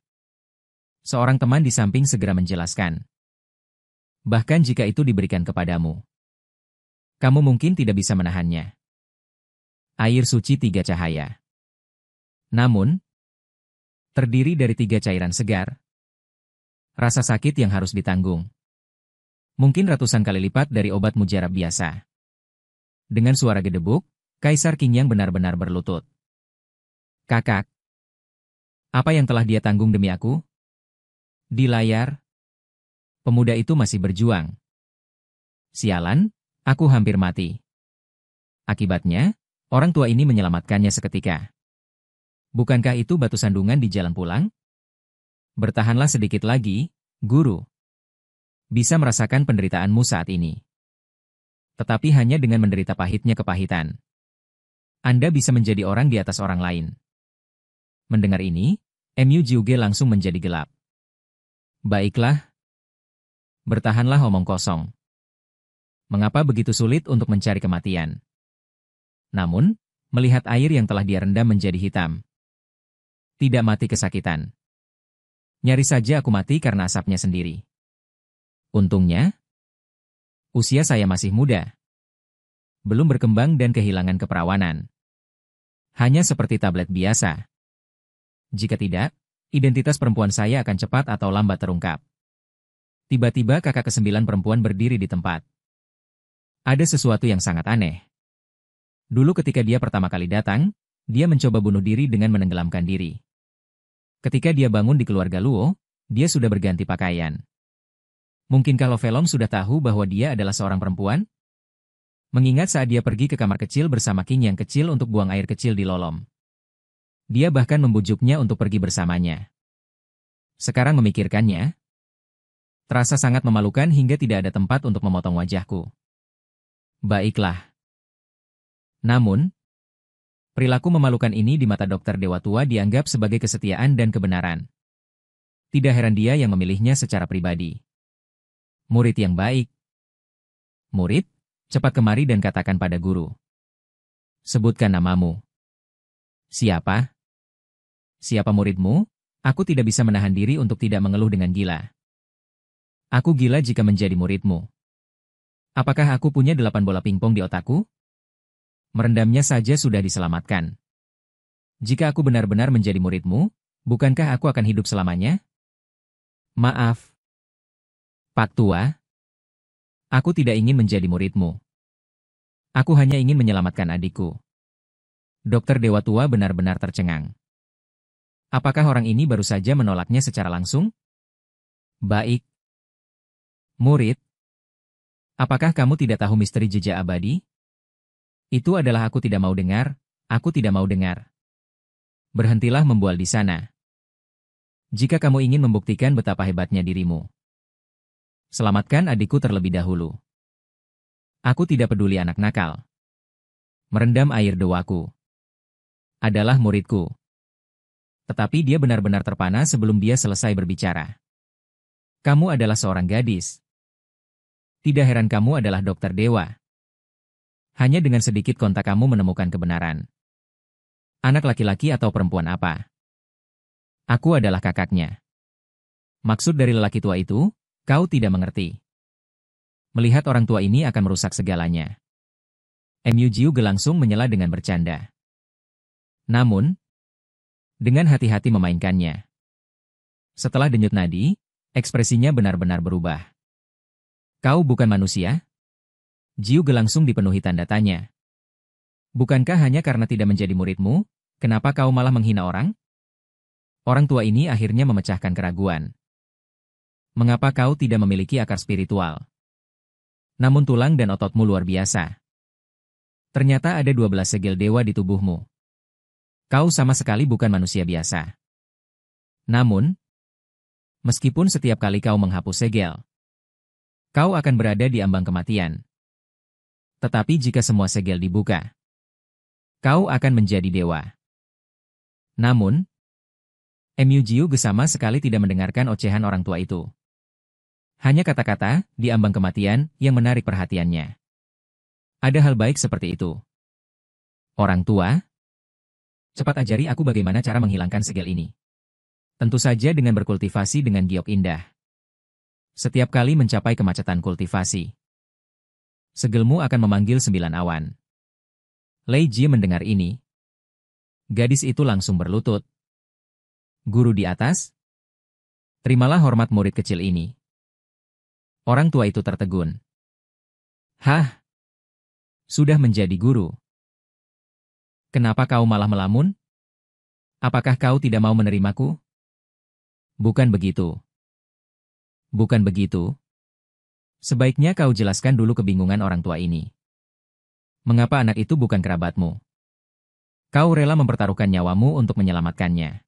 Seorang teman di samping segera menjelaskan. Bahkan jika itu diberikan kepadamu, kamu mungkin tidak bisa menahannya. Air suci tiga cahaya. Namun, terdiri dari tiga cairan segar. Rasa sakit yang harus ditanggung. Mungkin ratusan kali lipat dari obat mujarab biasa. Dengan suara gedebuk, Kaisar Qing Yang benar-benar berlutut. Kakak. Apa yang telah dia tanggung demi aku? Di layar, pemuda itu masih berjuang. Sialan, aku hampir mati. Akibatnya, orang tua ini menyelamatkannya seketika. Bukankah itu batu sandungan di jalan pulang? Bertahanlah sedikit lagi, guru. bisa merasakan penderitaanmu saat ini. Tetapi hanya dengan menderita pahitnya kepahitan, Anda bisa menjadi orang di atas orang lain. Mendengar ini, Mu Jiuge langsung menjadi gelap. Baiklah. Bertahanlah omong kosong. Mengapa begitu sulit untuk mencari kematian? Namun, melihat air yang telah dia rendam menjadi hitam. Tidak mati kesakitan. Nyaris saja aku mati karena asapnya sendiri. Untungnya, usia saya masih muda. Belum berkembang dan kehilangan keperawanan. Hanya seperti tablet biasa. Jika tidak, identitas perempuan saya akan cepat atau lambat terungkap. Tiba-tiba kakak ke-9 perempuan berdiri di tempat. Ada sesuatu yang sangat aneh. Dulu ketika dia pertama kali datang, dia mencoba bunuh diri dengan menenggelamkan diri. Ketika dia bangun di keluarga Luo, dia sudah berganti pakaian. Mungkinkah Lo Velong sudah tahu bahwa dia adalah seorang perempuan? Mengingat saat dia pergi ke kamar kecil bersama King yang kecil untuk buang air kecil di lolom. Dia bahkan membujuknya untuk pergi bersamanya. Sekarang memikirkannya, terasa sangat memalukan hingga tidak ada tempat untuk memotong wajahku. Baiklah. Namun, perilaku memalukan ini di mata dokter Dewa Tua dianggap sebagai kesetiaan dan kebenaran. Tidak heran dia yang memilihnya secara pribadi. Murid yang baik. Murid, cepat kemari dan katakan pada guru. Sebutkan namamu. Siapa? Siapa muridmu? Aku tidak bisa menahan diri untuk tidak mengeluh dengan gila. Aku gila jika menjadi muridmu. Apakah aku punya 8 bola pingpong di otakku? Merendamnya saja sudah diselamatkan. Jika aku benar-benar menjadi muridmu, bukankah aku akan hidup selamanya? Maaf. Pak Tua. Aku tidak ingin menjadi muridmu. Aku hanya ingin menyelamatkan adikku. Dokter Dewa Tua benar-benar tercengang. Apakah orang ini baru saja menolaknya secara langsung? Baik. Murid. Apakah kamu tidak tahu misteri jejak abadi? Itu adalah aku tidak mau dengar, aku tidak mau dengar. Berhentilah membual di sana. Jika kamu ingin membuktikan betapa hebatnya dirimu. Selamatkan adikku terlebih dahulu. Aku tidak peduli anak nakal. Merendam air dewaku. Adalah muridku. Tetapi dia benar-benar terpana sebelum dia selesai berbicara. Kamu adalah seorang gadis. Tidak heran kamu adalah dokter dewa. Hanya dengan sedikit kontak kamu menemukan kebenaran. Anak laki-laki atau perempuan apa? Aku adalah kakaknya. Maksud dari lelaki tua itu, kau tidak mengerti. Melihat orang tua ini akan merusak segalanya. Mu Jiuge langsung menyela dengan bercanda. Namun, dengan hati-hati memainkannya. Setelah denyut nadi, ekspresinya benar-benar berubah. Kau bukan manusia? Jiuge langsung dipenuhi tanda tanya. Bukankah hanya karena tidak menjadi muridmu, kenapa kau malah menghina orang? Orang tua ini akhirnya memecahkan keraguan. Mengapa kau tidak memiliki akar spiritual? Namun tulang dan ototmu luar biasa. Ternyata ada 12 segel dewa di tubuhmu. Kau sama sekali bukan manusia biasa. Namun, meskipun setiap kali kau menghapus segel, kau akan berada di ambang kematian. Tetapi jika semua segel dibuka, kau akan menjadi dewa. Namun, Mu Jiuge sama sekali tidak mendengarkan ocehan orang tua itu. Hanya kata-kata, di ambang kematian, yang menarik perhatiannya. Ada hal baik seperti itu. Orang tua, cepat ajari aku bagaimana cara menghilangkan segel ini. Tentu saja dengan berkultivasi dengan giok indah. Setiap kali mencapai kemacetan kultivasi, segelmu akan memanggil 9 awan. Lei Jie mendengar ini. Gadis itu langsung berlutut. Guru di atas? Terimalah hormat murid kecil ini. Orang tua itu tertegun. Hah? Sudah menjadi guru? Kenapa kau malah melamun? Apakah kau tidak mau menerimaku? Bukan begitu. Bukan begitu. Sebaiknya kau jelaskan dulu kebingungan orang tua ini. Mengapa anak itu bukan kerabatmu? Kau rela mempertaruhkan nyawamu untuk menyelamatkannya.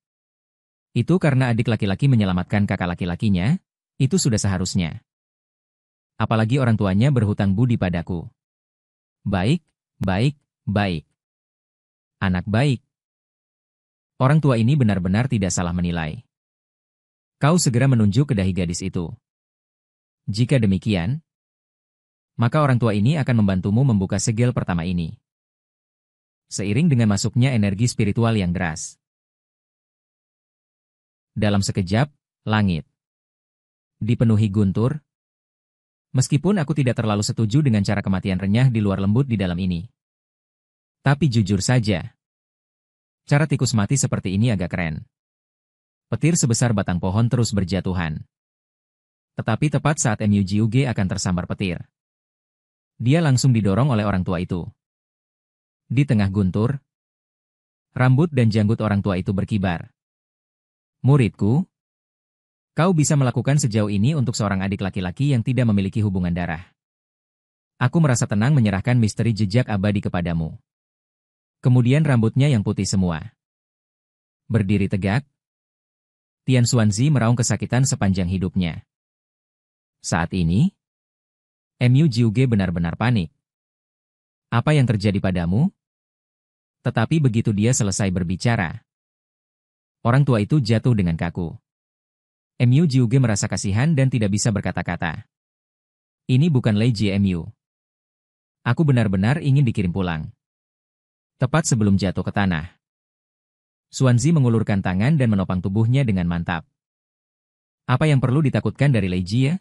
Itu karena adik laki-laki menyelamatkan kakak laki-lakinya, itu sudah seharusnya. Apalagi orang tuanya berhutang budi padaku. Baik, baik, baik. Anak baik. Orang tua ini benar-benar tidak salah menilai. Kau segera menunjuk ke dahi gadis itu. Jika demikian, maka orang tua ini akan membantumu membuka segel pertama ini. Seiring dengan masuknya energi spiritual yang deras. Dalam sekejap, langit dipenuhi guntur. Meskipun aku tidak terlalu setuju dengan cara kematian renyah di luar lembut di dalam ini. Tapi jujur saja, cara tikus mati seperti ini agak keren. Petir sebesar batang pohon terus berjatuhan. Tetapi tepat saat MUGUG akan tersambar petir, dia langsung didorong oleh orang tua itu. Di tengah guntur, rambut dan janggut orang tua itu berkibar. Muridku, kau bisa melakukan sejauh ini untuk seorang adik laki-laki yang tidak memiliki hubungan darah. Aku merasa tenang menyerahkan misteri jejak abadi kepadamu. Kemudian rambutnya yang putih semua berdiri tegak. Tian Xuanzi meraung kesakitan sepanjang hidupnya. Saat ini, MUGUG benar-benar panik. Apa yang terjadi padamu? Tetapi begitu dia selesai berbicara, orang tua itu jatuh dengan kaku. MUGUG merasa kasihan dan tidak bisa berkata-kata. Ini bukan Lei JMU. Aku benar-benar ingin dikirim pulang. Tepat sebelum jatuh ke tanah, Xuanzi mengulurkan tangan dan menopang tubuhnya dengan mantap. Apa yang perlu ditakutkan dari Lei Jie?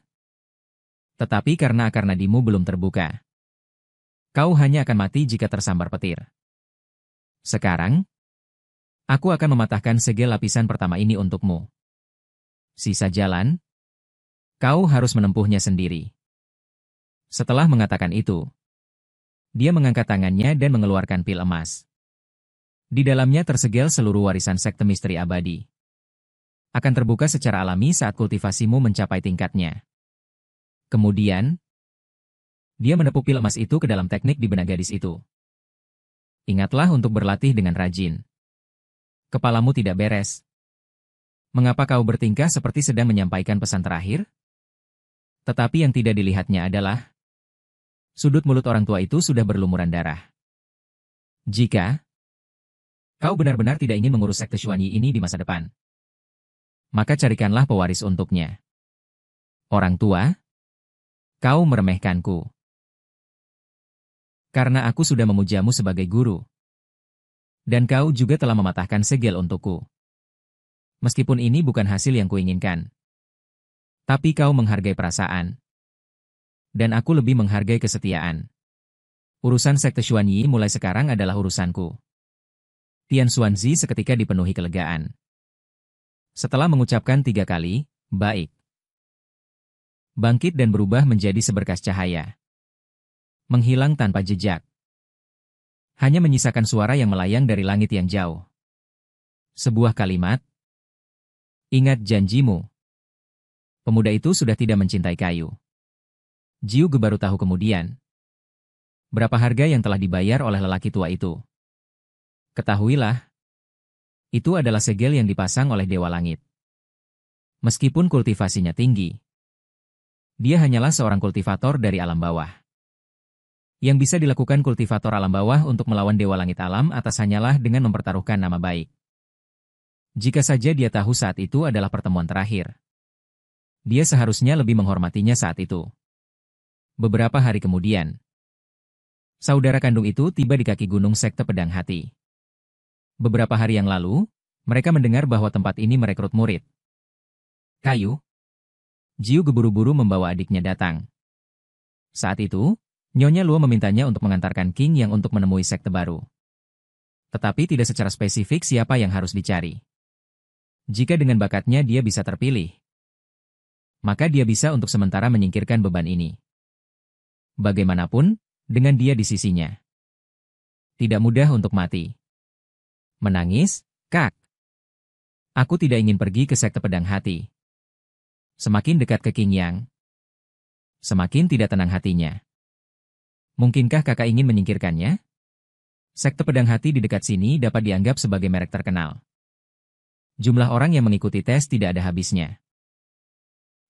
Tetapi karena akar nadimu belum terbuka, kau hanya akan mati jika tersambar petir. Sekarang, aku akan mematahkan segel lapisan pertama ini untukmu. Sisa jalan, kau harus menempuhnya sendiri. Setelah mengatakan itu, dia mengangkat tangannya dan mengeluarkan pil emas. Di dalamnya tersegel seluruh warisan sekte misteri abadi. Akan terbuka secara alami saat kultivasimu mencapai tingkatnya. Kemudian, dia menepuk pil emas itu ke dalam teknik di benak gadis itu. Ingatlah untuk berlatih dengan rajin. Kepalamu tidak beres. Mengapa kau bertingkah seperti sedang menyampaikan pesan terakhir? Tetapi yang tidak dilihatnya adalah sudut mulut orang tua itu sudah berlumuran darah. Jika kau benar-benar tidak ingin mengurus sekte Xuanyi ini di masa depan, maka carikanlah pewaris untuknya. Orang tua, kau meremehkanku. Karena aku sudah memujamu sebagai guru. Dan kau juga telah mematahkan segel untukku. Meskipun ini bukan hasil yang kuinginkan. Tapi kau menghargai perasaan. Dan aku lebih menghargai kesetiaan. Urusan sekte Xuanyi mulai sekarang adalah urusanku. Tian Xuanzi seketika dipenuhi kelegaan. Setelah mengucapkan 3 kali, baik. Bangkit dan berubah menjadi seberkas cahaya. Menghilang tanpa jejak. Hanya menyisakan suara yang melayang dari langit yang jauh. Sebuah kalimat. Ingat janjimu. Pemuda itu sudah tidak mencintai kayu. Jiu Ge baru tahu kemudian berapa harga yang telah dibayar oleh lelaki tua itu. Ketahuilah, itu adalah segel yang dipasang oleh Dewa Langit. Meskipun kultivasinya tinggi, dia hanyalah seorang kultivator dari alam bawah. Yang bisa dilakukan kultivator alam bawah untuk melawan Dewa Langit alam atas hanyalah dengan mempertaruhkan nama baik. Jika saja dia tahu saat itu adalah pertemuan terakhir, dia seharusnya lebih menghormatinya saat itu. Beberapa hari kemudian, saudara kandung itu tiba di kaki gunung sekte Pedang Hati. Beberapa hari yang lalu, mereka mendengar bahwa tempat ini merekrut murid. Kayu. Jiu Ge buru-buru membawa adiknya datang. Saat itu, Nyonya Luo memintanya untuk mengantarkan King Yang untuk menemui sekte baru. Tetapi tidak secara spesifik siapa yang harus dicari. Jika dengan bakatnya dia bisa terpilih, maka dia bisa untuk sementara menyingkirkan beban ini. Bagaimanapun, dengan dia di sisinya, tidak mudah untuk mati. Menangis, Kak. Aku tidak ingin pergi ke sekte Pedang Hati. Semakin dekat ke King Yang, semakin tidak tenang hatinya. Mungkinkah kakak ingin menyingkirkannya? Sekte Pedang Hati di dekat sini dapat dianggap sebagai merek terkenal. Jumlah orang yang mengikuti tes tidak ada habisnya.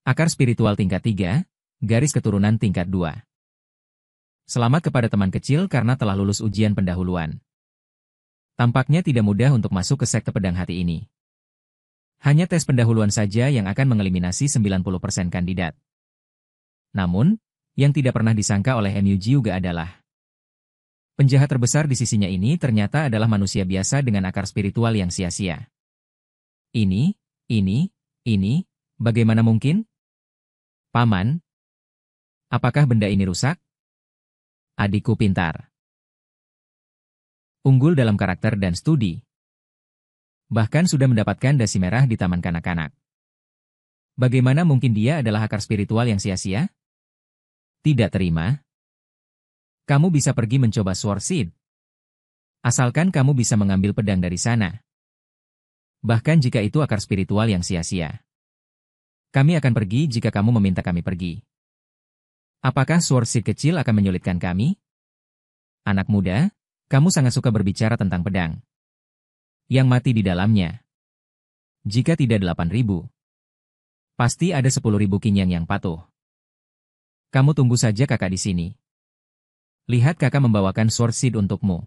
Akar spiritual tingkat 3, Garis keturunan tingkat 2. Selamat kepada teman kecil karena telah lulus ujian pendahuluan. Tampaknya tidak mudah untuk masuk ke sekte pedang hati ini. Hanya tes pendahuluan saja yang akan mengeliminasi 90% kandidat. Namun, yang tidak pernah disangka oleh MUG juga adalah penjahat terbesar di sisinya ini ternyata adalah manusia biasa dengan akar spiritual yang sia-sia. Ini, bagaimana mungkin? Paman, apakah benda ini rusak? Adikku pintar. Unggul dalam karakter dan studi. Bahkan sudah mendapatkan dasi merah di taman kanak-kanak. Bagaimana mungkin dia adalah akar spiritual yang sia-sia? Tidak terima. Kamu bisa pergi mencoba Sword Seed. Asalkan kamu bisa mengambil pedang dari sana. Bahkan jika itu akar spiritual yang sia-sia. Kami akan pergi jika kamu meminta kami pergi. Apakah Sword Seed kecil akan menyulitkan kami? Anak muda, kamu sangat suka berbicara tentang pedang. Yang mati di dalamnya. Jika tidak 8.000. Pasti ada 10.000 Qinyang yang patuh. Kamu tunggu saja kakak di sini. Lihat kakak membawakan Sword Seed untukmu.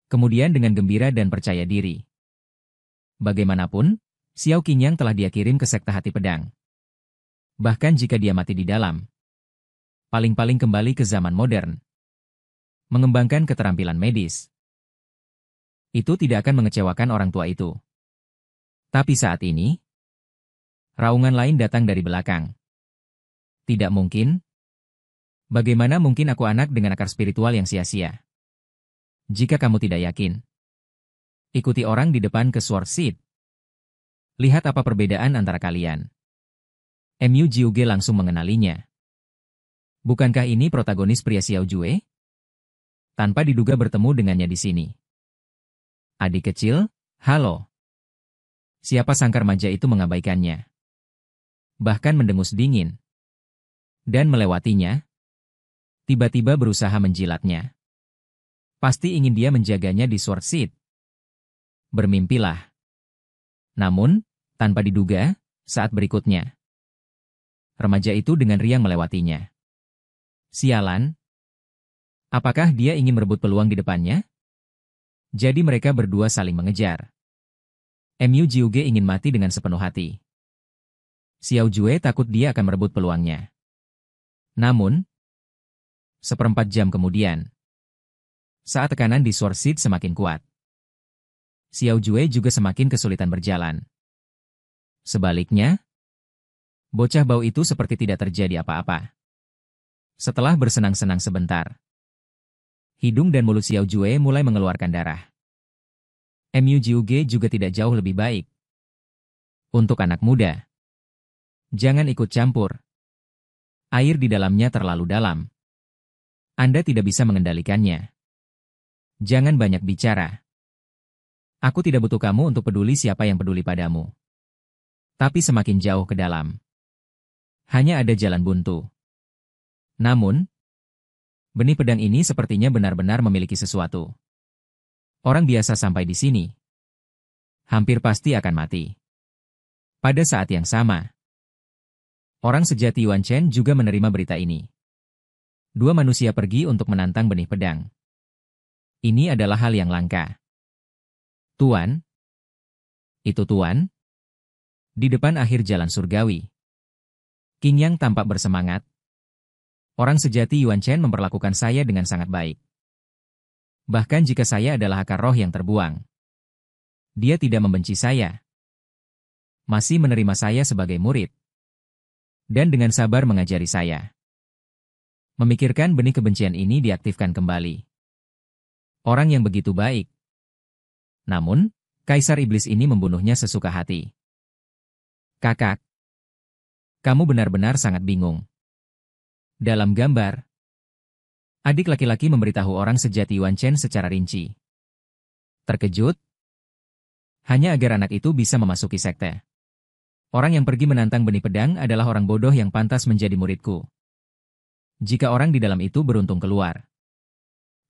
Kemudian dengan gembira dan percaya diri. Bagaimanapun, Xiao Qinyang telah dia kirim ke sekte hati pedang. Bahkan jika dia mati di dalam, paling-paling kembali ke zaman modern. Mengembangkan keterampilan medis. Itu tidak akan mengecewakan orang tua itu. Tapi saat ini, raungan lain datang dari belakang. Tidak mungkin. Bagaimana mungkin aku anak dengan akar spiritual yang sia-sia? Jika kamu tidak yakin, ikuti orang di depan ke Sword Seed. Lihat apa perbedaan antara kalian. Mu Jiuge langsung mengenalinya. Bukankah ini protagonis pria Xiao Jue? Tanpa diduga bertemu dengannya di sini. Adik kecil, halo. Siapa sangka remaja itu mengabaikannya. Bahkan mendengus dingin. Dan melewatinya, tiba-tiba berusaha menjilatnya. Pasti ingin dia menjaganya di Sword Seed. Bermimpilah. Namun, tanpa diduga, saat berikutnya, remaja itu dengan riang melewatinya. Sialan. Apakah dia ingin merebut peluang di depannya? Jadi mereka berdua saling mengejar. Mu Jiuge ingin mati dengan sepenuh hati. Xiao Jue takut dia akan merebut peluangnya. Namun, 1/4 jam kemudian, saat tekanan di Sword Seed semakin kuat, Xiao Jue juga semakin kesulitan berjalan. Sebaliknya, bocah bau itu seperti tidak terjadi apa-apa. Setelah bersenang-senang sebentar, hidung dan mulut Xiao Jue mulai mengeluarkan darah. Mu Jiuge juga tidak jauh lebih baik. Untuk anak muda, jangan ikut campur. Air di dalamnya terlalu dalam. Anda tidak bisa mengendalikannya. Jangan banyak bicara. Aku tidak butuh kamu untuk peduli siapa yang peduli padamu. Tapi semakin jauh ke dalam, hanya ada jalan buntu. Namun, benih pedang ini sepertinya benar-benar memiliki sesuatu. Orang biasa sampai di sini, hampir pasti akan mati. Pada saat yang sama, orang sejati Yuan Chen juga menerima berita ini. 2 manusia pergi untuk menantang benih pedang. Ini adalah hal yang langka. Tuan. Itu Tuan. Di depan akhir jalan surgawi. Qinyang tampak bersemangat. Orang sejati Yuan Chen memperlakukan saya dengan sangat baik. Bahkan jika saya adalah akar roh yang terbuang. Dia tidak membenci saya. Masih menerima saya sebagai murid. Dan dengan sabar mengajari saya. Memikirkan benih kebencian ini diaktifkan kembali. Orang yang begitu baik. Namun, Kaisar Iblis ini membunuhnya sesuka hati. Kakak, kamu benar-benar sangat bingung. Dalam gambar, adik laki-laki memberitahu orang sejati Yuan Chen secara rinci. Terkejut? Hanya agar anak itu bisa memasuki sekte. Orang yang pergi menantang benih pedang adalah orang bodoh yang pantas menjadi muridku. Jika orang di dalam itu beruntung keluar,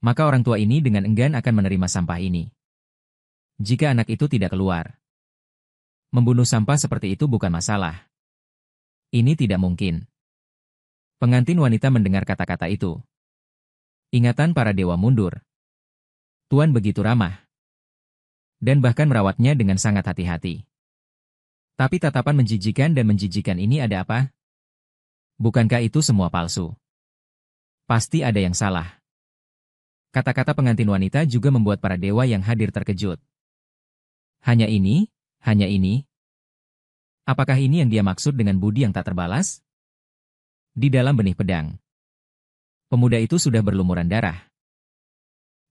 maka orang tua ini dengan enggan akan menerima sampah ini. Jika anak itu tidak keluar, membunuh sampah seperti itu bukan masalah. Ini tidak mungkin. Pengantin wanita mendengar kata-kata itu. Ingatan para dewa mundur. Tuan begitu ramah. Dan bahkan merawatnya dengan sangat hati-hati. Tapi tatapan menjijikan dan menjijikan ini ada apa? Bukankah itu semua palsu? Pasti ada yang salah. Kata-kata pengantin wanita juga membuat para dewa yang hadir terkejut. Hanya ini? Hanya ini? Apakah ini yang dia maksud dengan budi yang tak terbalas? Di dalam benih pedang. Pemuda itu sudah berlumuran darah.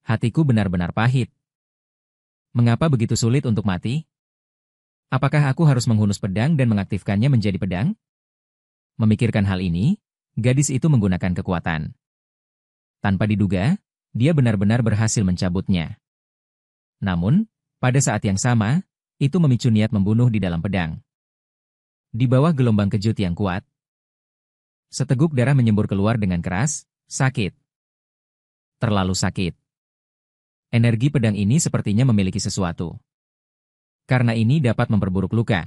Hatiku benar-benar pahit. Mengapa begitu sulit untuk mati? Apakah aku harus menghunus pedang dan mengaktifkannya menjadi pedang? Memikirkan hal ini, gadis itu menggunakan kekuatan. Tanpa diduga, dia benar-benar berhasil mencabutnya. Namun, pada saat yang sama, itu memicu niat membunuh di dalam pedang. Di bawah gelombang kejut yang kuat, seteguk darah menyembur keluar dengan keras, sakit. Terlalu sakit. Energi pedang ini sepertinya memiliki sesuatu. Karena ini dapat memperburuk luka.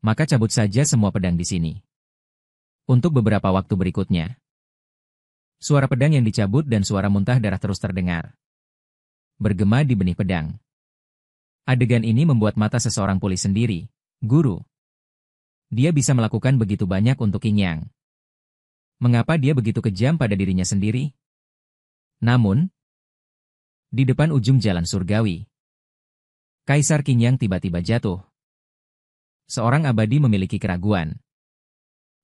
Maka cabut saja semua pedang di sini. Untuk beberapa waktu berikutnya. Suara pedang yang dicabut dan suara muntah darah terus terdengar. Bergema di benih pedang. Adegan ini membuat mata seseorang pulih sendiri. Guru. Dia bisa melakukan begitu banyak untuk Qing Yang. Mengapa dia begitu kejam pada dirinya sendiri? Namun, di depan ujung jalan surgawi, Kaisar Qing Yang tiba-tiba jatuh. Seorang abadi memiliki keraguan.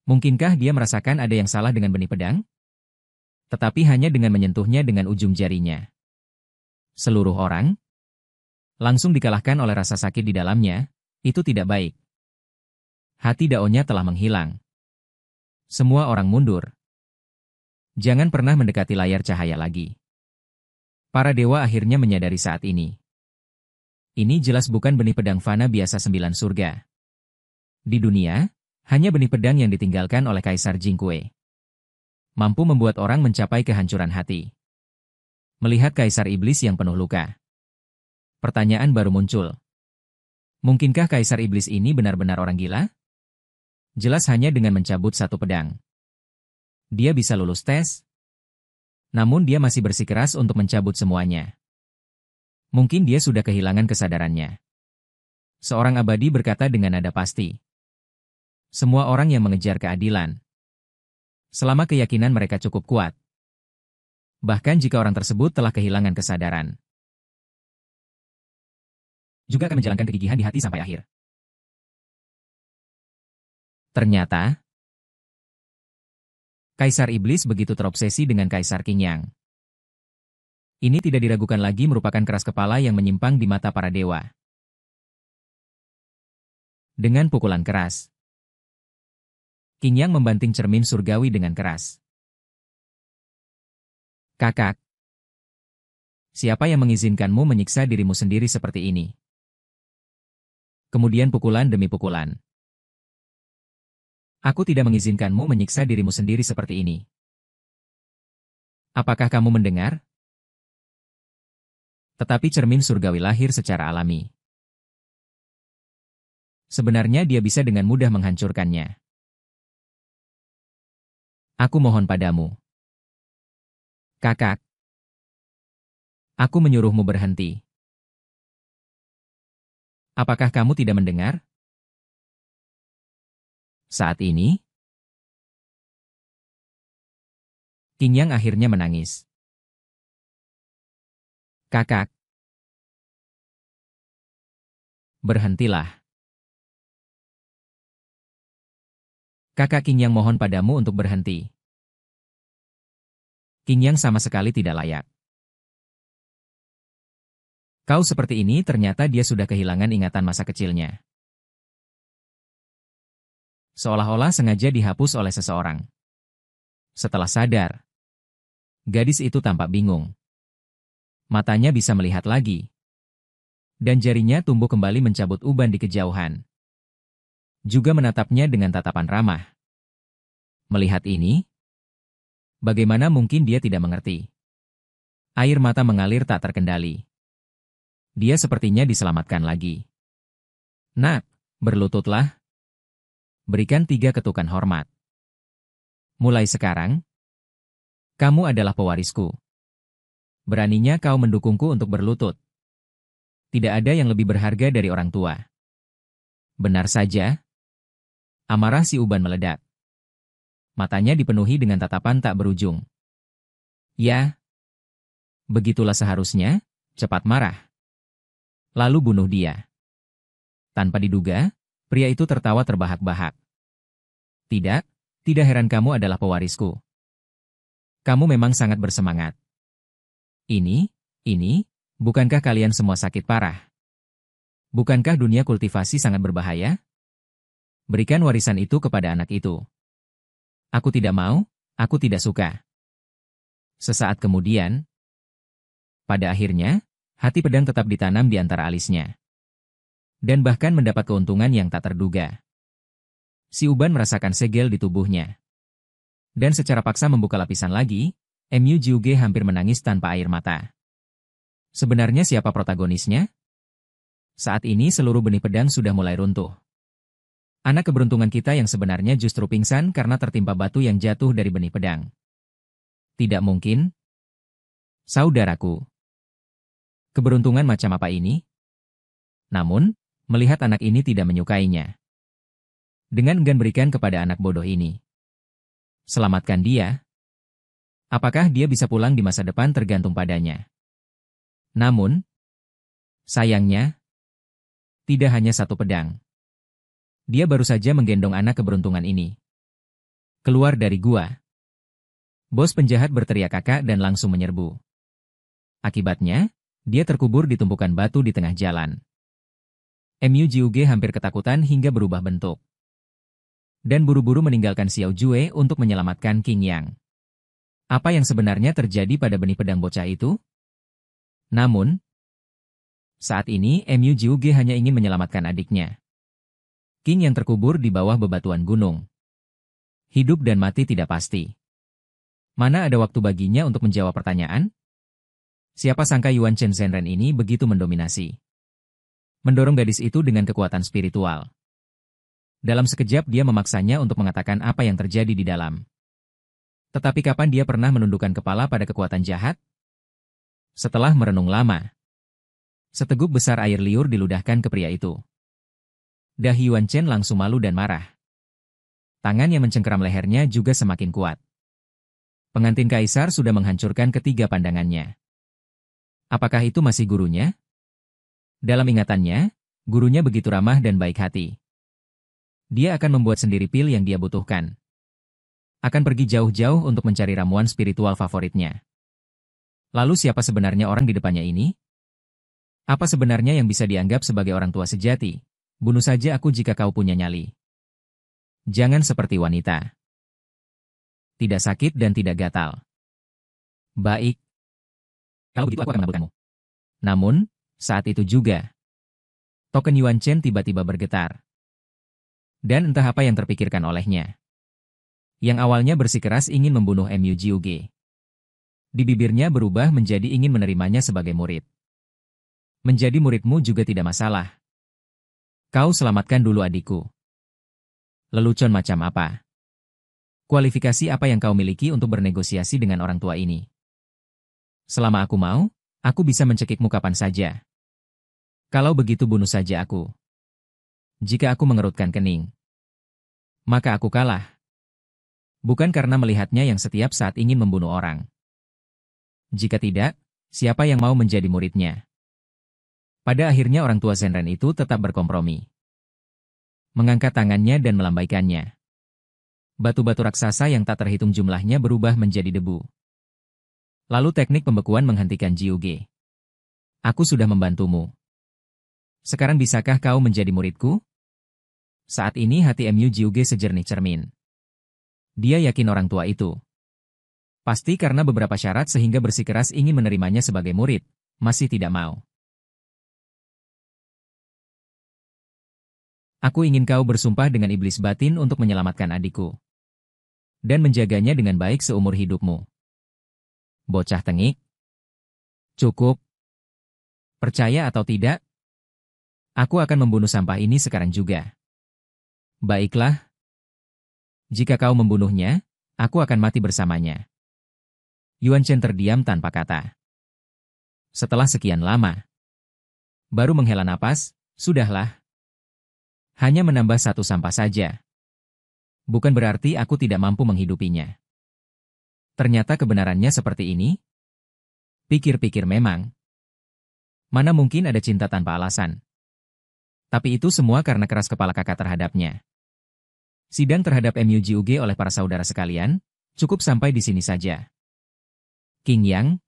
Mungkinkah dia merasakan ada yang salah dengan benih pedang? Tetapi hanya dengan menyentuhnya dengan ujung jarinya. Seluruh orang langsung dikalahkan oleh rasa sakit di dalamnya, itu tidak baik. Hati daonya telah menghilang. Semua orang mundur. Jangan pernah mendekati layar cahaya lagi. Para dewa akhirnya menyadari saat ini. Ini jelas bukan benih pedang fana biasa 9 surga. Di dunia, hanya benih pedang yang ditinggalkan oleh Kaisar Jingkue. Mampu membuat orang mencapai kehancuran hati. Melihat Kaisar Iblis yang penuh luka. Pertanyaan baru muncul. Mungkinkah Kaisar Iblis ini benar-benar orang gila? Jelas hanya dengan mencabut satu pedang. Dia bisa lulus tes. Namun dia masih bersikeras untuk mencabut semuanya. Mungkin dia sudah kehilangan kesadarannya. Seorang abadi berkata dengan nada pasti. Semua orang yang mengejar keadilan. Selama keyakinan mereka cukup kuat. Bahkan jika orang tersebut telah kehilangan kesadaran. Juga akan menjalankan kegigihan di hati sampai akhir. Ternyata, Kaisar Iblis begitu terobsesi dengan Kaisar Qing Yang. Ini tidak diragukan lagi merupakan keras kepala yang menyimpang di mata para dewa. Dengan pukulan keras, Qing Yang membanting cermin surgawi dengan keras. Kakak, siapa yang mengizinkanmu menyiksa dirimu sendiri seperti ini? Kemudian pukulan demi pukulan. Aku tidak mengizinkanmu menyiksa dirimu sendiri seperti ini. Apakah kamu mendengar? Tetapi cermin surgawi lahir secara alami. Sebenarnya dia bisa dengan mudah menghancurkannya. Aku mohon padamu. Kakak. Aku menyuruhmu berhenti. Apakah kamu tidak mendengar? Saat ini, Qing Yang akhirnya menangis. Kakak. Berhentilah. Kakak Qing Yang mohon padamu untuk berhenti. Qing Yang sama sekali tidak layak. Kau seperti ini ternyata dia sudah kehilangan ingatan masa kecilnya. Seolah-olah sengaja dihapus oleh seseorang. Setelah sadar, gadis itu tampak bingung. Matanya bisa melihat lagi. Dan jarinya tumbuh kembali mencabut uban di kejauhan. Juga menatapnya dengan tatapan ramah. Melihat ini, bagaimana mungkin dia tidak mengerti? Air mata mengalir tak terkendali. Dia sepertinya diselamatkan lagi. Nak, berlututlah. Berikan 3 ketukan hormat. Mulai sekarang, kamu adalah pewarisku. Beraninya kau mendukungku untuk berlutut. Tidak ada yang lebih berharga dari orang tua. Benar saja. Amarah si Uban meledak. Matanya dipenuhi dengan tatapan tak berujung. Ya, begitulah seharusnya, cepat marah. Lalu bunuh dia. Tanpa diduga, pria itu tertawa terbahak-bahak. Tidak, tidak heran kamu adalah pewarisku. Kamu memang sangat bersemangat. Ini, bukankah kalian semua sakit parah? Bukankah dunia kultivasi sangat berbahaya? Berikan warisan itu kepada anak itu. Aku tidak mau, aku tidak suka. Sesaat kemudian, pada akhirnya, hati pedang tetap ditanam di antara alisnya. Dan bahkan mendapat keuntungan yang tak terduga. Si Uban merasakan segel di tubuhnya. Dan secara paksa membuka lapisan lagi, Mu Jiuge hampir menangis tanpa air mata. Sebenarnya siapa protagonisnya? Saat ini seluruh benih pedang sudah mulai runtuh. Anak keberuntungan kita yang sebenarnya justru pingsan karena tertimpa batu yang jatuh dari benih pedang. Tidak mungkin. Saudaraku. Keberuntungan macam apa ini? Namun, melihat anak ini tidak menyukainya. Dengan enggan berikan kepada anak bodoh ini. Selamatkan dia. Apakah dia bisa pulang di masa depan tergantung padanya. Namun, sayangnya, tidak hanya satu pedang. Dia baru saja menggendong anak keberuntungan ini. Keluar dari gua. Bos penjahat berteriak kakak dan langsung menyerbu. Akibatnya, dia terkubur di tumpukan batu di tengah jalan. Mu Jiuge hampir ketakutan hingga berubah bentuk. Dan buru-buru meninggalkan Xiao Jue untuk menyelamatkan Qing Yang. Apa yang sebenarnya terjadi pada benih pedang bocah itu? Namun, saat ini Mu Jiuge hanya ingin menyelamatkan adiknya. Qing yang terkubur di bawah bebatuan gunung. Hidup dan mati tidak pasti. Mana ada waktu baginya untuk menjawab pertanyaan? Siapa sangka Yuan Chen Zhenren ini begitu mendominasi. Mendorong gadis itu dengan kekuatan spiritual. Dalam sekejap dia memaksanya untuk mengatakan apa yang terjadi di dalam. Tetapi kapan dia pernah menundukkan kepala pada kekuatan jahat? Setelah merenung lama, seteguk besar air liur diludahkan ke pria itu. Dahi Yuan Chen langsung malu dan marah. Tangan yang mencengkeram lehernya juga semakin kuat. Pengantin kaisar sudah menghancurkan ketiga pandangannya. Apakah itu masih gurunya? Dalam ingatannya, gurunya begitu ramah dan baik hati. Dia akan membuat sendiri pil yang dia butuhkan. Akan pergi jauh-jauh untuk mencari ramuan spiritual favoritnya. Lalu siapa sebenarnya orang di depannya ini? Apa sebenarnya yang bisa dianggap sebagai orang tua sejati? Bunuh saja aku jika kau punya nyali. Jangan seperti wanita. Tidak sakit dan tidak gatal. Baik. Kalau begitu aku akan mengabulkanmu. Namun, saat itu juga, token Yuan Chen tiba-tiba bergetar. Dan entah apa yang terpikirkan olehnya. Yang awalnya bersikeras ingin membunuh Mu Jiuge. Di bibirnya berubah menjadi ingin menerimanya sebagai murid. Menjadi muridmu juga tidak masalah. Kau selamatkan dulu adikku. Lelucon macam apa? Kualifikasi apa yang kau miliki untuk bernegosiasi dengan orang tua ini? Selama aku mau, aku bisa mencekikmu kapan saja. Kalau begitu bunuh saja aku. Jika aku mengerutkan kening, maka aku kalah. Bukan karena melihatnya yang setiap saat ingin membunuh orang. Jika tidak, siapa yang mau menjadi muridnya? Pada akhirnya orang tua Zhenren itu tetap berkompromi. Mengangkat tangannya dan melambaikannya. Batu-batu raksasa yang tak terhitung jumlahnya berubah menjadi debu. Lalu teknik pembekuan menghentikan Jiuge. Aku sudah membantumu. Sekarang bisakah kau menjadi muridku? Saat ini hati Mu Jiuge sejernih cermin. Dia yakin orang tua itu. Pasti karena beberapa syarat sehingga bersikeras ingin menerimanya sebagai murid, masih tidak mau. Aku ingin kau bersumpah dengan iblis batin untuk menyelamatkan adikku. Dan menjaganya dengan baik seumur hidupmu. Bocah tengik. Cukup. Percaya atau tidak? Aku akan membunuh sampah ini sekarang juga. Baiklah. Jika kau membunuhnya, Aku akan mati bersamanya. Yuan Chen terdiam tanpa kata. Setelah sekian lama, baru menghela napas, sudahlah. Hanya menambah satu sampah saja. Bukan berarti aku tidak mampu menghidupinya. Ternyata kebenarannya seperti ini? Pikir-pikir memang. Mana mungkin ada cinta tanpa alasan. Tapi itu semua karena keras kepala kakak terhadapnya. Sidang terhadap MUJUG oleh para saudara sekalian, cukup sampai di sini saja. Qing Yang,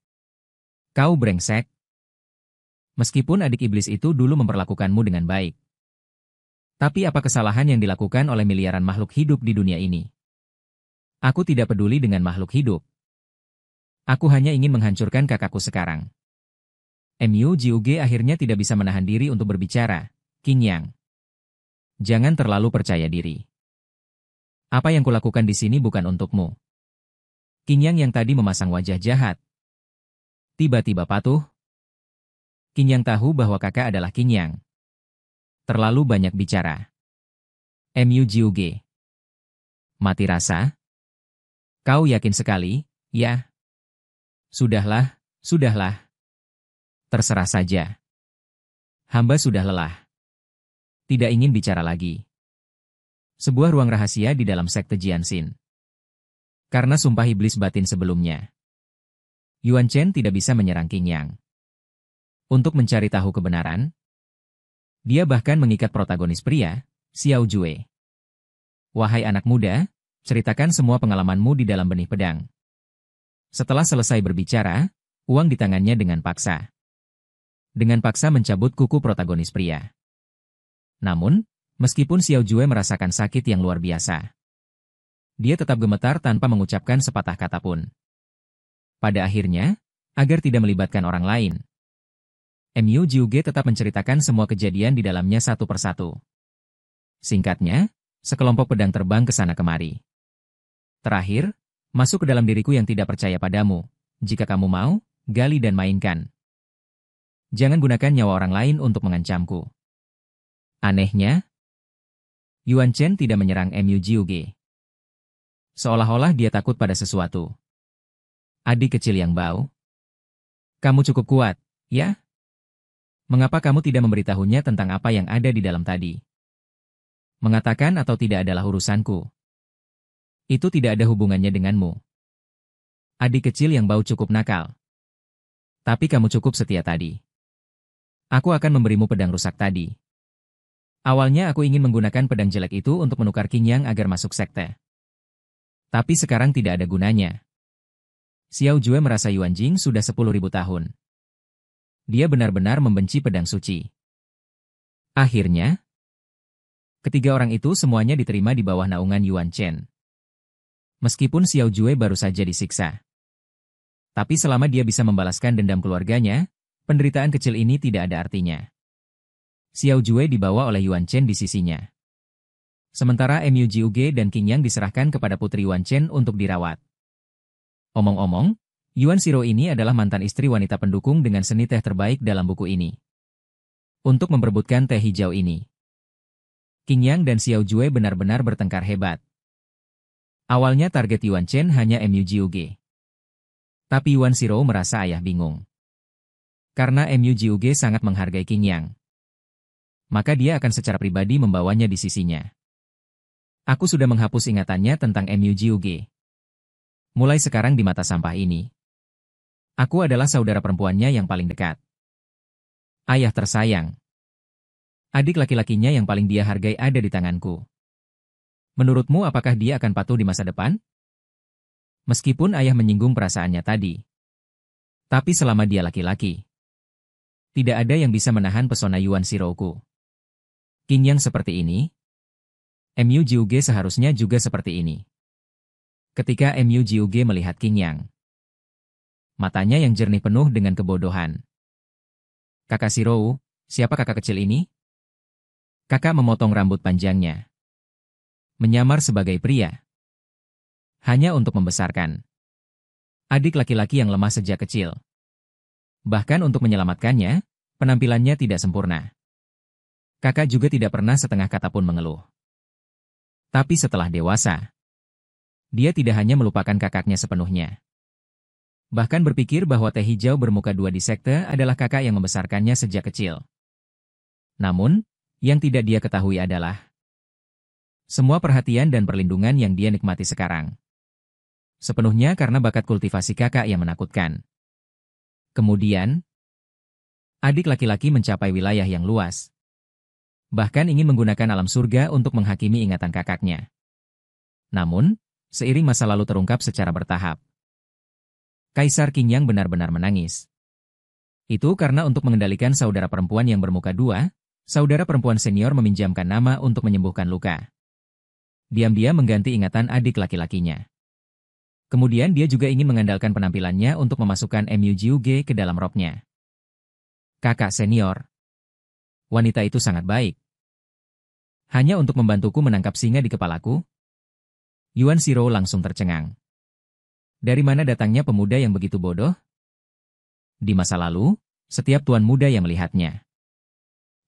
kau brengsek. Meskipun adik iblis itu dulu memperlakukanmu dengan baik. Tapi apa kesalahan yang dilakukan oleh miliaran makhluk hidup di dunia ini? Aku tidak peduli dengan makhluk hidup. Aku hanya ingin menghancurkan kakakku sekarang. MUJUG akhirnya tidak bisa menahan diri untuk berbicara. Qing Yang, jangan terlalu percaya diri. Apa yang kulakukan di sini bukan untukmu. Qing Yang tadi memasang wajah jahat, tiba-tiba patuh. Qing Yang tahu bahwa kakak adalah Qing Yang. Terlalu banyak bicara. MUJUG. Mati rasa? Kau yakin sekali, ya? Sudahlah, sudahlah. Terserah saja. Hamba sudah lelah. Tidak ingin bicara lagi. Sebuah ruang rahasia di dalam sekte Jianxin. Karena sumpah iblis batin sebelumnya, Yuan Chen tidak bisa menyerang Qing Yang. Untuk mencari tahu kebenaran, dia bahkan mengikat protagonis pria, Xiao Jue. Wahai anak muda, ceritakan semua pengalamanmu di dalam benih pedang. Setelah selesai berbicara, uang di tangannya dengan paksa. Dengan paksa mencabut kuku protagonis pria. Namun, meskipun Xiao Jue merasakan sakit yang luar biasa, dia tetap gemetar tanpa mengucapkan sepatah kata pun. Pada akhirnya, agar tidak melibatkan orang lain, MUJUG tetap menceritakan semua kejadian di dalamnya satu persatu. Singkatnya, sekelompok pedang terbang ke sana kemari. Terakhir, masuk ke dalam diriku yang tidak percaya padamu. Jika kamu mau, gali dan mainkan. Jangan gunakan nyawa orang lain untuk mengancamku. Anehnya, Yuan Chen tidak menyerang MUJUG. Seolah-olah dia takut pada sesuatu. Adik kecil yang bau. Kamu cukup kuat, ya? Mengapa kamu tidak memberitahunya tentang apa yang ada di dalam tadi? Mengatakan atau tidak adalah urusanku. Itu tidak ada hubungannya denganmu. Adik kecil yang bau cukup nakal. Tapi kamu cukup setia tadi. Aku akan memberimu pedang rusak tadi. Awalnya aku ingin menggunakan pedang jelek itu untuk menukar Qing Yang agar masuk sekte. Tapi sekarang tidak ada gunanya. Xiao Jue merasa Yuan Jing sudah 10.000 tahun. Dia benar-benar membenci pedang suci. Akhirnya, ketiga orang itu semuanya diterima di bawah naungan Yuan Chen. Meskipun Xiao Jue baru saja disiksa. Tapi selama dia bisa membalaskan dendam keluarganya, penderitaan kecil ini tidak ada artinya. Xiao Jue dibawa oleh Yuan Chen di sisinya. Sementara MUJUG dan Qing Yang diserahkan kepada putri Yuan Chen untuk dirawat. Omong-omong, Yuan Shiro ini adalah mantan istri wanita pendukung dengan seni teh terbaik dalam buku ini. Untuk memperebutkan teh hijau ini, Qing Yang dan Xiao Jue benar-benar bertengkar hebat. Awalnya target Yuan Chen hanya MUJUG. Tapi Yuan Shiro merasa ayah bingung. Karena MUJUG sangat menghargai Qing Yang, maka dia akan secara pribadi membawanya di sisinya. Aku sudah menghapus ingatannya tentang MUJUG. Mulai sekarang di mata sampah ini, aku adalah saudara perempuannya yang paling dekat. Ayah tersayang. Adik laki-lakinya yang paling dia hargai ada di tanganku. Menurutmu apakah dia akan patuh di masa depan? Meskipun ayah menyinggung perasaannya tadi. Tapi selama dia laki-laki, tidak ada yang bisa menahan pesona Yuan Shiroku. Qing Yang seperti ini, MUJUG seharusnya juga seperti ini. Ketika MUJUG melihat Qing Yang, matanya yang jernih penuh dengan kebodohan. Kakak Shirou, siapa kakak kecil ini? Kakak memotong rambut panjangnya. Menyamar sebagai pria. Hanya untuk membesarkan adik laki-laki yang lemah sejak kecil. Bahkan untuk menyelamatkannya, penampilannya tidak sempurna. Kakak juga tidak pernah setengah kata pun mengeluh. Tapi setelah dewasa, Dia tidak hanya melupakan kakaknya sepenuhnya. Bahkan berpikir bahwa teh hijau bermuka dua di sekte adalah kakak yang membesarkannya sejak kecil. Namun, yang tidak dia ketahui adalah semua perhatian dan perlindungan yang dia nikmati sekarang sepenuhnya karena bakat kultivasi kakak yang menakutkan. Kemudian, adik laki-laki mencapai wilayah yang luas. Bahkan ingin menggunakan alam surga untuk menghakimi ingatan kakaknya. Namun, seiring masa lalu terungkap secara bertahap, Kaisar Qingyang benar-benar menangis. Itu karena untuk mengendalikan saudara perempuan yang bermuka dua, saudara perempuan senior meminjamkan nama untuk menyembuhkan luka. Diam-diam mengganti ingatan adik laki-lakinya. Kemudian dia juga ingin mengandalkan penampilannya untuk memasukkan MUGUG ke dalam roknya. Kakak senior. Wanita itu sangat baik. Hanya untuk membantuku menangkap singa di kepalaku? Yuan Shiro langsung tercengang. Dari mana datangnya pemuda yang begitu bodoh? Di masa lalu, setiap tuan muda yang melihatnya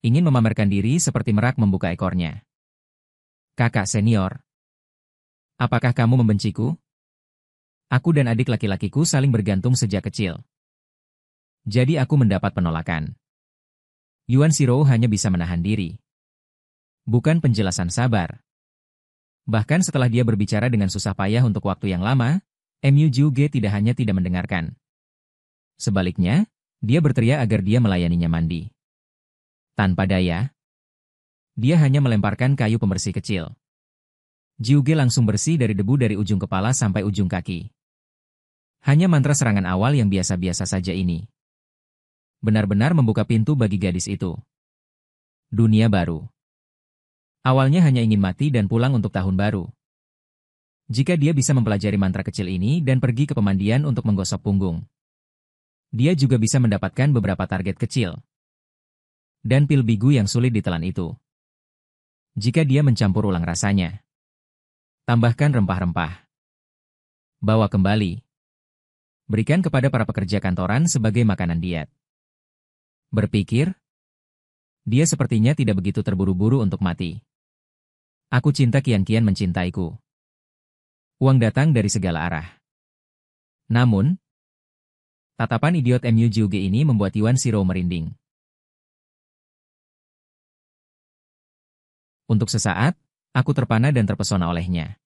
ingin memamerkan diri seperti merak membuka ekornya. Kakak senior. Apakah kamu membenciku? Aku dan adik laki-lakiku saling bergantung sejak kecil. Jadi aku mendapat penolakan. Yuan Shiro hanya bisa menahan diri. Bukan penjelasan sabar. Bahkan setelah dia berbicara dengan susah payah untuk waktu yang lama, MUGUG tidak hanya tidak mendengarkan. Sebaliknya, dia berteriak agar dia melayaninya mandi. Tanpa daya, dia hanya melemparkan kayu pembersih kecil. Jiuge langsung bersih dari debu dari ujung kepala sampai ujung kaki. Hanya mantra serangan awal yang biasa-biasa saja ini benar-benar membuka pintu bagi gadis itu. Dunia baru. Awalnya hanya ingin mati dan pulang untuk tahun baru. Jika dia bisa mempelajari mantra kecil ini dan pergi ke pemandian untuk menggosok punggung, dia juga bisa mendapatkan beberapa target kecil. Dan pil bigu yang sulit ditelan itu. Jika dia mencampur ulang rasanya. Tambahkan rempah-rempah. Bawa kembali. Berikan kepada para pekerja kantoran sebagai makanan diet. Berpikir, dia sepertinya tidak begitu terburu-buru untuk mati. Aku cinta kian-kian mencintaiku. Uang datang dari segala arah. Namun, tatapan idiot MUGUG ini membuat Yuan Shiro merinding. Untuk sesaat, aku terpana dan terpesona olehnya.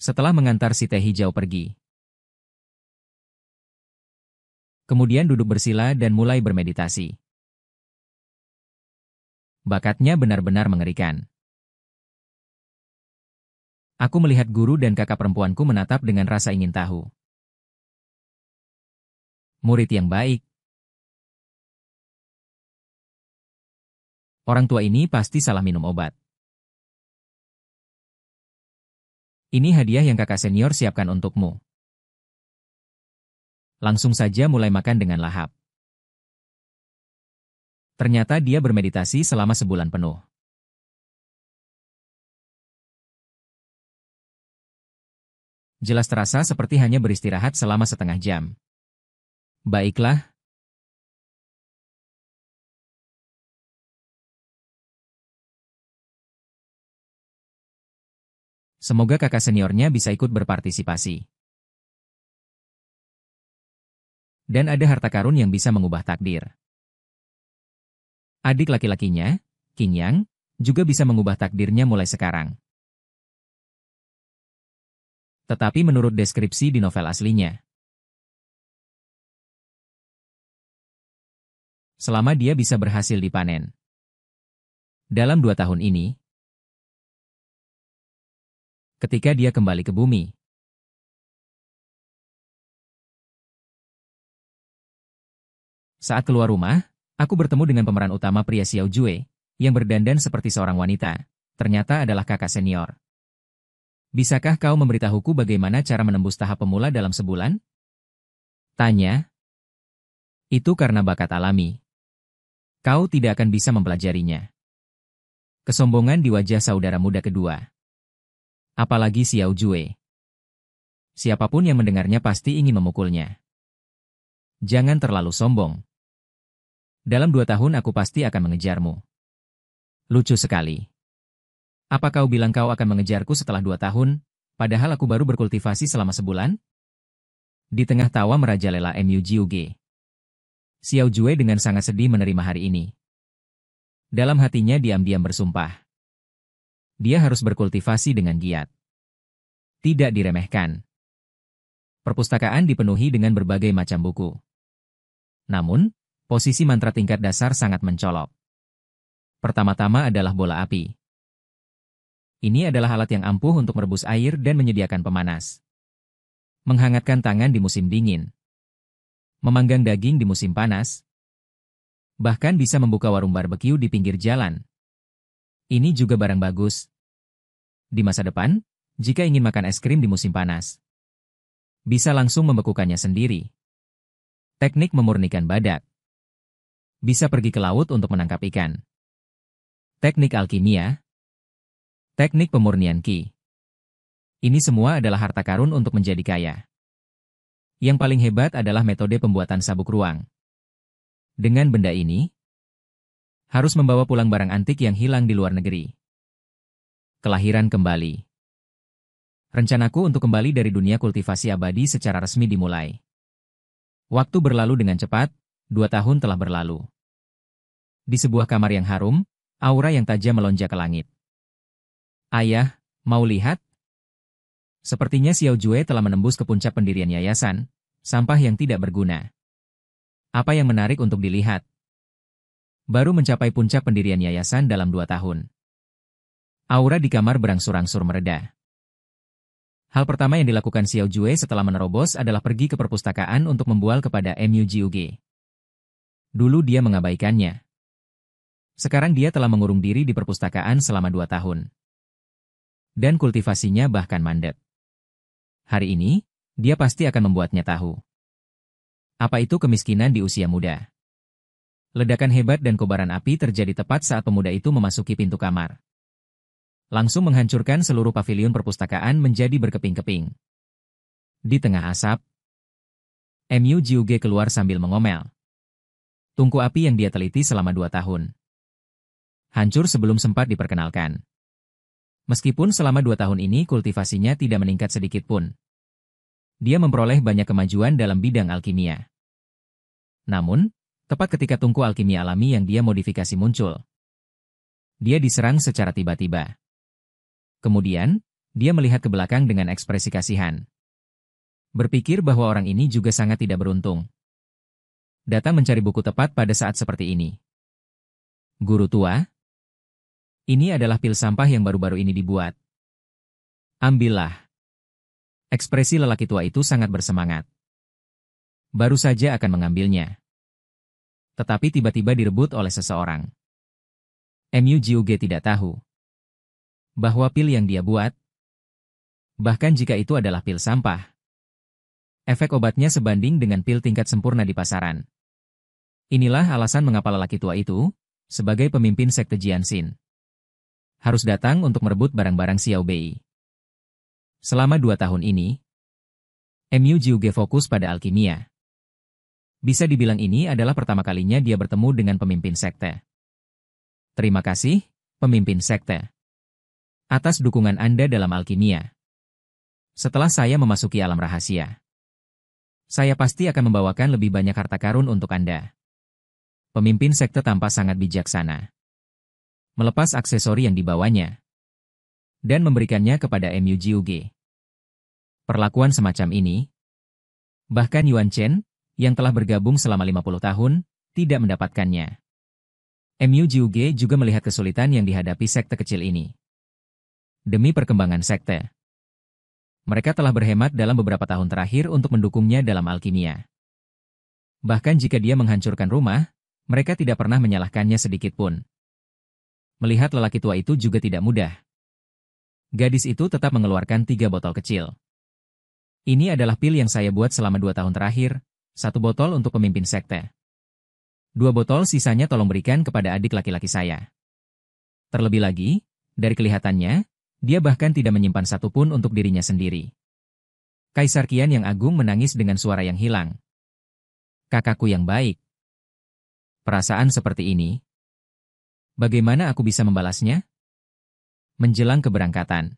Setelah mengantar si teh hijau pergi, kemudian duduk bersila dan mulai bermeditasi. Bakatnya benar-benar mengerikan. Aku melihat guru dan kakak perempuanku menatap dengan rasa ingin tahu. Murid yang baik. Orang tua ini pasti salah minum obat. Ini hadiah yang kakak senior siapkan untukmu. Langsung saja mulai makan dengan lahap. Ternyata dia bermeditasi selama sebulan penuh. Jelas terasa seperti hanya beristirahat selama setengah jam. Baiklah. Semoga kakak seniornya bisa ikut berpartisipasi. Dan ada harta karun yang bisa mengubah takdir. Adik laki-lakinya, Qingyang, juga bisa mengubah takdirnya mulai sekarang. Tetapi menurut deskripsi di novel aslinya, selama dia bisa berhasil dipanen dalam 2 tahun ini, ketika dia kembali ke bumi, saat keluar rumah, aku bertemu dengan pemeran utama pria Xiao Jue, yang berdandan seperti seorang wanita, ternyata adalah kakak senior. Bisakah kau memberitahuku bagaimana cara menembus tahap pemula dalam sebulan? Tanya. Itu karena bakat alami. Kau tidak akan bisa mempelajarinya. Kesombongan di wajah saudara muda kedua. Apalagi Xiao Jue. Siapapun yang mendengarnya pasti ingin memukulnya. Jangan terlalu sombong. Dalam 2 tahun aku pasti akan mengejarmu. Lucu sekali. Apa kau bilang kau akan mengejarku setelah 2 tahun, padahal aku baru berkultivasi selama sebulan? Di tengah tawa merajalela Mu Jiuge, Xiao Jue dengan sangat sedih menerima hari ini. Dalam hatinya diam-diam bersumpah. Dia harus berkultivasi dengan giat. Tidak diremehkan. Perpustakaan dipenuhi dengan berbagai macam buku. Namun, posisi mantra tingkat dasar sangat mencolok. Pertama-tama adalah bola api. Ini adalah alat yang ampuh untuk merebus air dan menyediakan pemanas. Menghangatkan tangan di musim dingin. Memanggang daging di musim panas. Bahkan bisa membuka warung barbeque di pinggir jalan. Ini juga barang bagus. Di masa depan, jika ingin makan es krim di musim panas, bisa langsung membekukannya sendiri. Teknik memurnikan badak. Bisa pergi ke laut untuk menangkap ikan. Teknik alkimia. Teknik pemurnian ki. Ini semua adalah harta karun untuk menjadi kaya. Yang paling hebat adalah metode pembuatan sabuk ruang. Dengan benda ini, harus membawa pulang barang antik yang hilang di luar negeri. Kelahiran kembali. Rencanaku untuk kembali dari dunia kultivasi abadi secara resmi dimulai. Waktu berlalu dengan cepat, 2 tahun telah berlalu. Di sebuah kamar yang harum, aura yang tajam melonjak ke langit. Ayah, mau lihat? Sepertinya Xiao Jue telah menembus ke puncak pendirian yayasan, sampah yang tidak berguna. Apa yang menarik untuk dilihat? Baru mencapai puncak pendirian yayasan dalam 2 tahun. Aura di kamar berangsur-angsur mereda. Hal pertama yang dilakukan Xiao Jue setelah menerobos adalah pergi ke perpustakaan untuk membual kepada Mu Jiuge. Dulu dia mengabaikannya. Sekarang dia telah mengurung diri di perpustakaan selama 2 tahun. Dan kultivasinya bahkan mandek. Hari ini, dia pasti akan membuatnya tahu. Apa itu kemiskinan di usia muda? Ledakan hebat dan kobaran api terjadi tepat saat pemuda itu memasuki pintu kamar. Langsung menghancurkan seluruh pavilion perpustakaan menjadi berkeping-keping. Di tengah asap, Mu Jiuge keluar sambil mengomel. Tungku api yang dia teliti selama 2 tahun. Hancur sebelum sempat diperkenalkan. Meskipun selama 2 tahun ini kultivasinya tidak meningkat sedikit pun. Dia memperoleh banyak kemajuan dalam bidang alkimia. Namun, tepat ketika tungku alkimia alami yang dia modifikasi muncul, dia diserang secara tiba-tiba. Kemudian, dia melihat ke belakang dengan ekspresi kasihan. Berpikir bahwa orang ini juga sangat tidak beruntung. Datang mencari buku tepat pada saat seperti ini. Guru tua, ini adalah pil sampah yang baru-baru ini dibuat. Ambillah. Ekspresi lelaki tua itu sangat bersemangat. Baru saja akan mengambilnya. Tetapi tiba-tiba direbut oleh seseorang. Mu Jiuge tidak tahu bahwa pil yang dia buat, bahkan jika itu adalah pil sampah, efek obatnya sebanding dengan pil tingkat sempurna di pasaran. Inilah alasan mengapa lelaki tua itu, sebagai pemimpin sekte Jianxin, harus datang untuk merebut barang-barang Xiao Bei. Selama 2 tahun ini, Mu Jiuge fokus pada alkimia. Bisa dibilang ini adalah pertama kalinya dia bertemu dengan pemimpin sekte. Terima kasih, pemimpin sekte, atas dukungan Anda dalam alkimia. Setelah saya memasuki alam rahasia, saya pasti akan membawakan lebih banyak harta karun untuk Anda. Pemimpin sekte tampak sangat bijaksana. Melepas aksesori yang dibawanya dan memberikannya kepada Mu Jiuge. Perlakuan semacam ini, bahkan Yuan Chen, yang telah bergabung selama 50 tahun, tidak mendapatkannya. Mu Jiuge juga melihat kesulitan yang dihadapi sekte kecil ini. Demi perkembangan sekte, mereka telah berhemat dalam beberapa tahun terakhir untuk mendukungnya dalam alkimia. Bahkan jika dia menghancurkan rumah, mereka tidak pernah menyalahkannya sedikit pun. Melihat lelaki tua itu juga tidak mudah. Gadis itu tetap mengeluarkan 3 botol kecil. Ini adalah pil yang saya buat selama 2 tahun terakhir, 1 botol untuk pemimpin sekte. 2 botol sisanya tolong berikan kepada adik laki-laki saya. Terlebih lagi, dari kelihatannya, dia bahkan tidak menyimpan satu pun untuk dirinya sendiri. Kaisar Qian yang agung menangis dengan suara yang hilang. Kakakku yang baik. Perasaan seperti ini, bagaimana aku bisa membalasnya? Menjelang keberangkatan,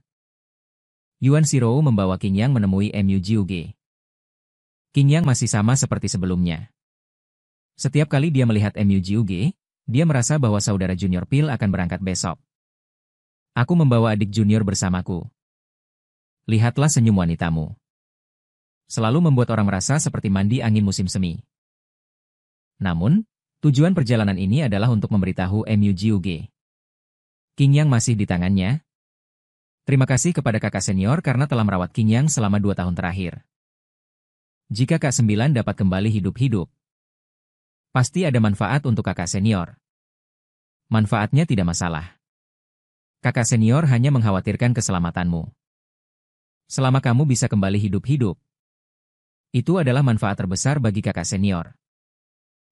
Yuan Shirou membawa Qingyang menemui Mu Jiuge. Qingyang masih sama seperti sebelumnya. Setiap kali dia melihat Mu Jiuge, dia merasa bahwa saudara junior Pil akan berangkat besok. Aku membawa adik junior bersamaku. Lihatlah senyum wanitamu. Selalu membuat orang merasa seperti mandi angin musim semi. Namun, tujuan perjalanan ini adalah untuk memberitahu Mu Jiuge. Qingyang masih di tangannya. Terima kasih kepada kakak senior karena telah merawat Qingyang selama 2 tahun terakhir. Jika Kak 9 dapat kembali hidup-hidup, pasti ada manfaat untuk kakak senior. Manfaatnya tidak masalah. Kakak senior hanya mengkhawatirkan keselamatanmu. Selama kamu bisa kembali hidup-hidup, itu adalah manfaat terbesar bagi kakak senior.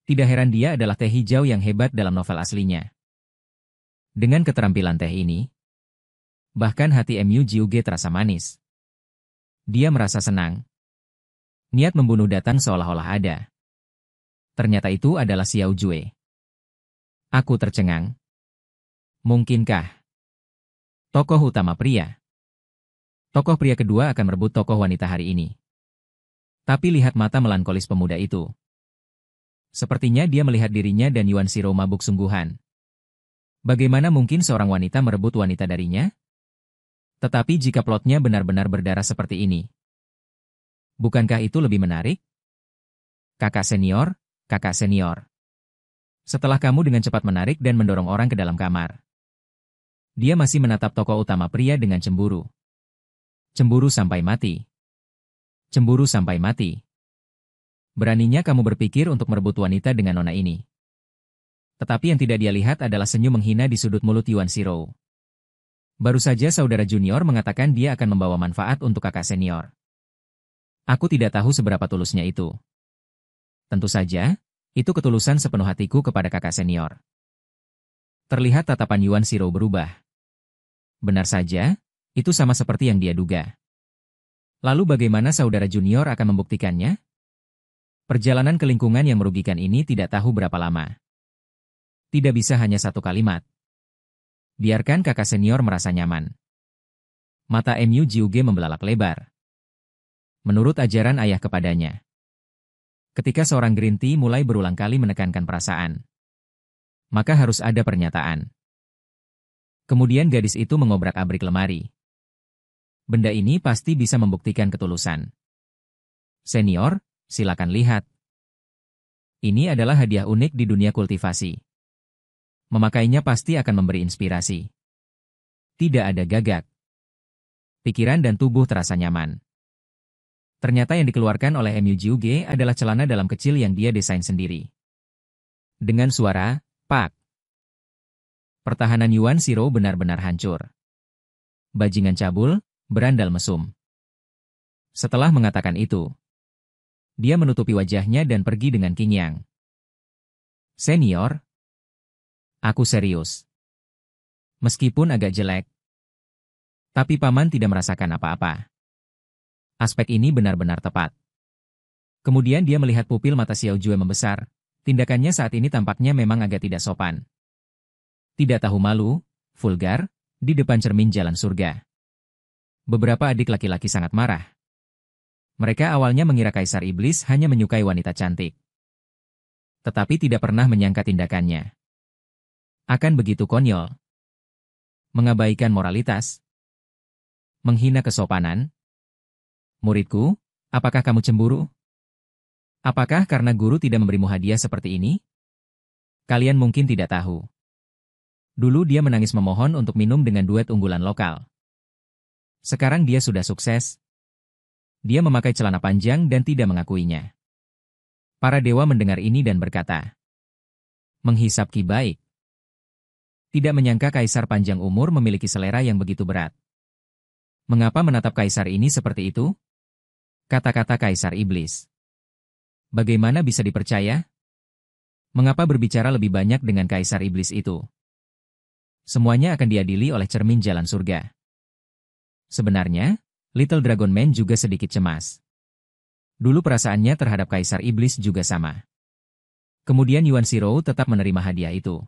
Tidak heran dia adalah teh hijau yang hebat dalam novel aslinya. Dengan keterampilan teh ini, bahkan hati Mu Jiuge terasa manis. Dia merasa senang. Niat membunuh datang seolah-olah ada. Ternyata itu adalah Xiao Jue. Aku tercengang. Mungkinkah tokoh utama pria? Tokoh pria kedua akan merebut tokoh wanita hari ini. Tapi lihat mata melankolis pemuda itu. Sepertinya dia melihat dirinya dan Yuan Shirou mabuk sungguhan. Bagaimana mungkin seorang wanita merebut wanita darinya? Tetapi jika plotnya benar-benar berdarah seperti ini, bukankah itu lebih menarik? Kakak senior, kakak senior. Setelah kamu dengan cepat menarik dan mendorong orang ke dalam kamar, dia masih menatap tokoh utama pria dengan cemburu. Cemburu sampai mati. Cemburu sampai mati. Beraninya kamu berpikir untuk merebut wanita dengan nona ini. Tetapi yang tidak dia lihat adalah senyum menghina di sudut mulut Yuan Shirou. Baru saja saudara junior mengatakan dia akan membawa manfaat untuk kakak senior. Aku tidak tahu seberapa tulusnya itu. Tentu saja, itu ketulusan sepenuh hatiku kepada kakak senior. Terlihat tatapan Yuan Shirou berubah. Benar saja, itu sama seperti yang dia duga. Lalu bagaimana saudara junior akan membuktikannya? Perjalanan ke lingkungan yang merugikan ini tidak tahu berapa lama. Tidak bisa hanya satu kalimat. Biarkan kakak senior merasa nyaman. Mata Mu Jiuge membelalak lebar. Menurut ajaran ayah kepadanya, ketika seorang Green Tea mulai berulang kali menekankan perasaan, maka harus ada pernyataan. Kemudian gadis itu mengobrak-abrik lemari. Benda ini pasti bisa membuktikan ketulusan. Senior, silakan lihat. Ini adalah hadiah unik di dunia kultivasi. Memakainya pasti akan memberi inspirasi. Tidak ada gagak. Pikiran dan tubuh terasa nyaman. Ternyata yang dikeluarkan oleh Mu Jiuge adalah celana dalam kecil yang dia desain sendiri. Dengan suara, pak. Pertahanan Yuan Shirou benar-benar hancur. Bajingan cabul, berandal mesum. Setelah mengatakan itu, dia menutupi wajahnya dan pergi dengan Qingyang. Senior, aku serius. Meskipun agak jelek, tapi paman tidak merasakan apa-apa. Aspek ini benar-benar tepat. Kemudian dia melihat pupil mata Xiao Jue membesar. Tindakannya saat ini tampaknya memang agak tidak sopan. Tidak tahu malu, vulgar, di depan cermin jalan surga. Beberapa adik laki-laki sangat marah. Mereka awalnya mengira Kaisar Iblis hanya menyukai wanita cantik. Tetapi tidak pernah menyangka tindakannya akan begitu konyol. Mengabaikan moralitas. Menghina kesopanan. Muridku, apakah kamu cemburu? Apakah karena guru tidak memberimu hadiah seperti ini? Kalian mungkin tidak tahu. Dulu dia menangis memohon untuk minum dengan duet unggulan lokal. Sekarang dia sudah sukses. Dia memakai celana panjang dan tidak mengakuinya. Para dewa mendengar ini dan berkata, menghisap ki baik. Tidak menyangka Kaisar panjang umur memiliki selera yang begitu berat. Mengapa menatap Kaisar ini seperti itu? Kata-kata Kaisar Iblis. Bagaimana bisa dipercaya? Mengapa berbicara lebih banyak dengan Kaisar Iblis itu? Semuanya akan diadili oleh cermin jalan surga. Sebenarnya, Little Dragon Man juga sedikit cemas. Dulu perasaannya terhadap Kaisar Iblis juga sama. Kemudian Yuan Shirou tetap menerima hadiah itu.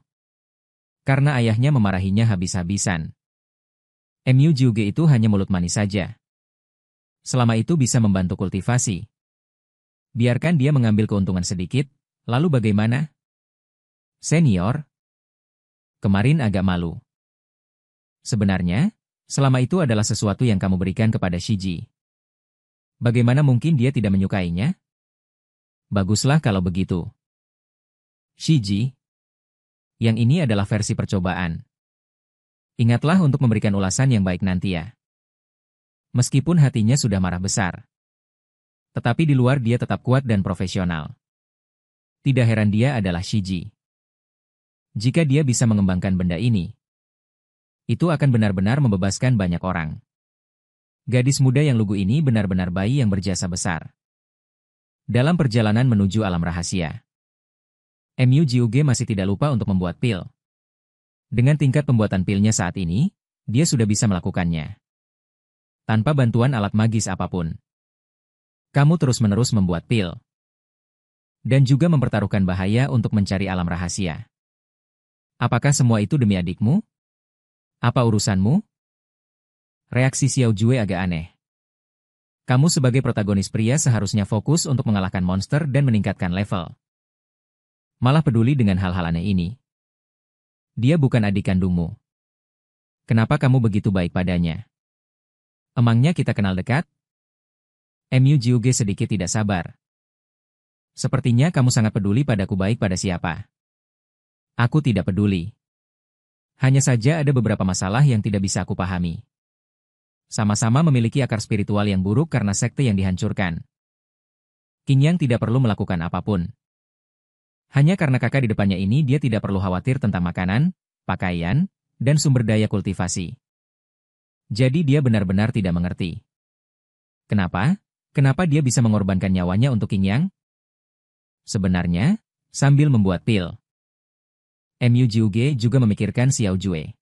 Karena ayahnya memarahinya habis-habisan. Mu Jiuge itu hanya mulut manis saja. Selama itu bisa membantu kultivasi. Biarkan dia mengambil keuntungan sedikit, lalu bagaimana? Senior? Kemarin agak malu. Sebenarnya, selama itu adalah sesuatu yang kamu berikan kepada Shiji. Bagaimana mungkin dia tidak menyukainya? Baguslah kalau begitu. Shiji. Yang ini adalah versi percobaan. Ingatlah untuk memberikan ulasan yang baik nanti ya. Meskipun hatinya sudah marah besar. Tetapi di luar dia tetap kuat dan profesional. Tidak heran dia adalah Shiji. Jika dia bisa mengembangkan benda ini, itu akan benar-benar membebaskan banyak orang. Gadis muda yang lugu ini benar-benar bayi yang berjasa besar. Dalam perjalanan menuju alam rahasia, Mu Jiuge masih tidak lupa untuk membuat pil. Dengan tingkat pembuatan pilnya saat ini, dia sudah bisa melakukannya. Tanpa bantuan alat magis apapun. Kamu terus-menerus membuat pil. Dan juga mempertaruhkan bahaya untuk mencari alam rahasia. Apakah semua itu demi adikmu? Apa urusanmu? Reaksi Xiao Jue agak aneh. Kamu sebagai protagonis pria seharusnya fokus untuk mengalahkan monster dan meningkatkan level. Malah peduli dengan hal-hal aneh ini. Dia bukan adik kandungmu. Kenapa kamu begitu baik padanya? Emangnya kita kenal dekat? Mu Jiuge sedikit tidak sabar. Sepertinya kamu sangat peduli padaku baik pada siapa. Aku tidak peduli. Hanya saja ada beberapa masalah yang tidak bisa aku pahami. Sama-sama memiliki akar spiritual yang buruk karena sekte yang dihancurkan. Qingyang tidak perlu melakukan apapun. Hanya karena kakak di depannya ini dia tidak perlu khawatir tentang makanan, pakaian, dan sumber daya kultivasi. Jadi dia benar-benar tidak mengerti. Kenapa? Kenapa dia bisa mengorbankan nyawanya untuk Qingyang? Sebenarnya, sambil membuat pil, Mu Jiuge juga memikirkan Xiao Jue.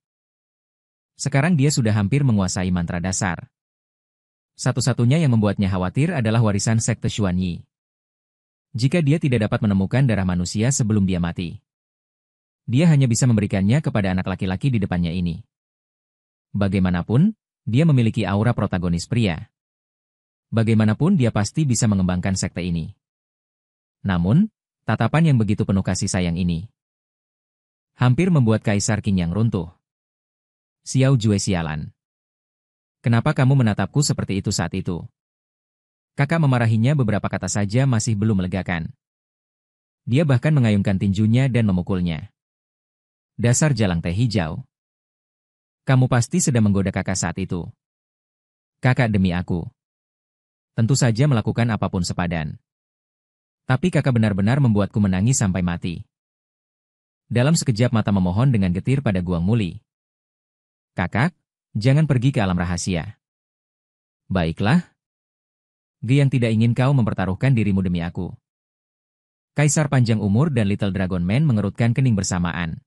Sekarang dia sudah hampir menguasai mantra dasar. Satu-satunya yang membuatnya khawatir adalah warisan sekte Xuanyi. Jika dia tidak dapat menemukan darah manusia sebelum dia mati, dia hanya bisa memberikannya kepada anak laki-laki di depannya ini. Bagaimanapun, dia memiliki aura protagonis pria. Bagaimanapun dia pasti bisa mengembangkan sekte ini. Namun, tatapan yang begitu penuh kasih sayang ini hampir membuat Kaisar Qingyang runtuh. Xiao Jue sialan. Kenapa kamu menatapku seperti itu saat itu? Kakak memarahinya beberapa kata saja masih belum melegakan. Dia bahkan mengayunkan tinjunya dan memukulnya. Dasar jalang teh hijau. Kamu pasti sedang menggoda kakak saat itu. Kakak demi aku. Tentu saja melakukan apapun sepadan. Tapi kakak benar-benar membuatku menangis sampai mati. Dalam sekejap mata memohon dengan getir pada Guang Muli. Kakak, jangan pergi ke alam rahasia. Baiklah. Ge yang tidak ingin kau mempertaruhkan dirimu demi aku. Kaisar panjang umur dan Little Dragon Man mengerutkan kening bersamaan.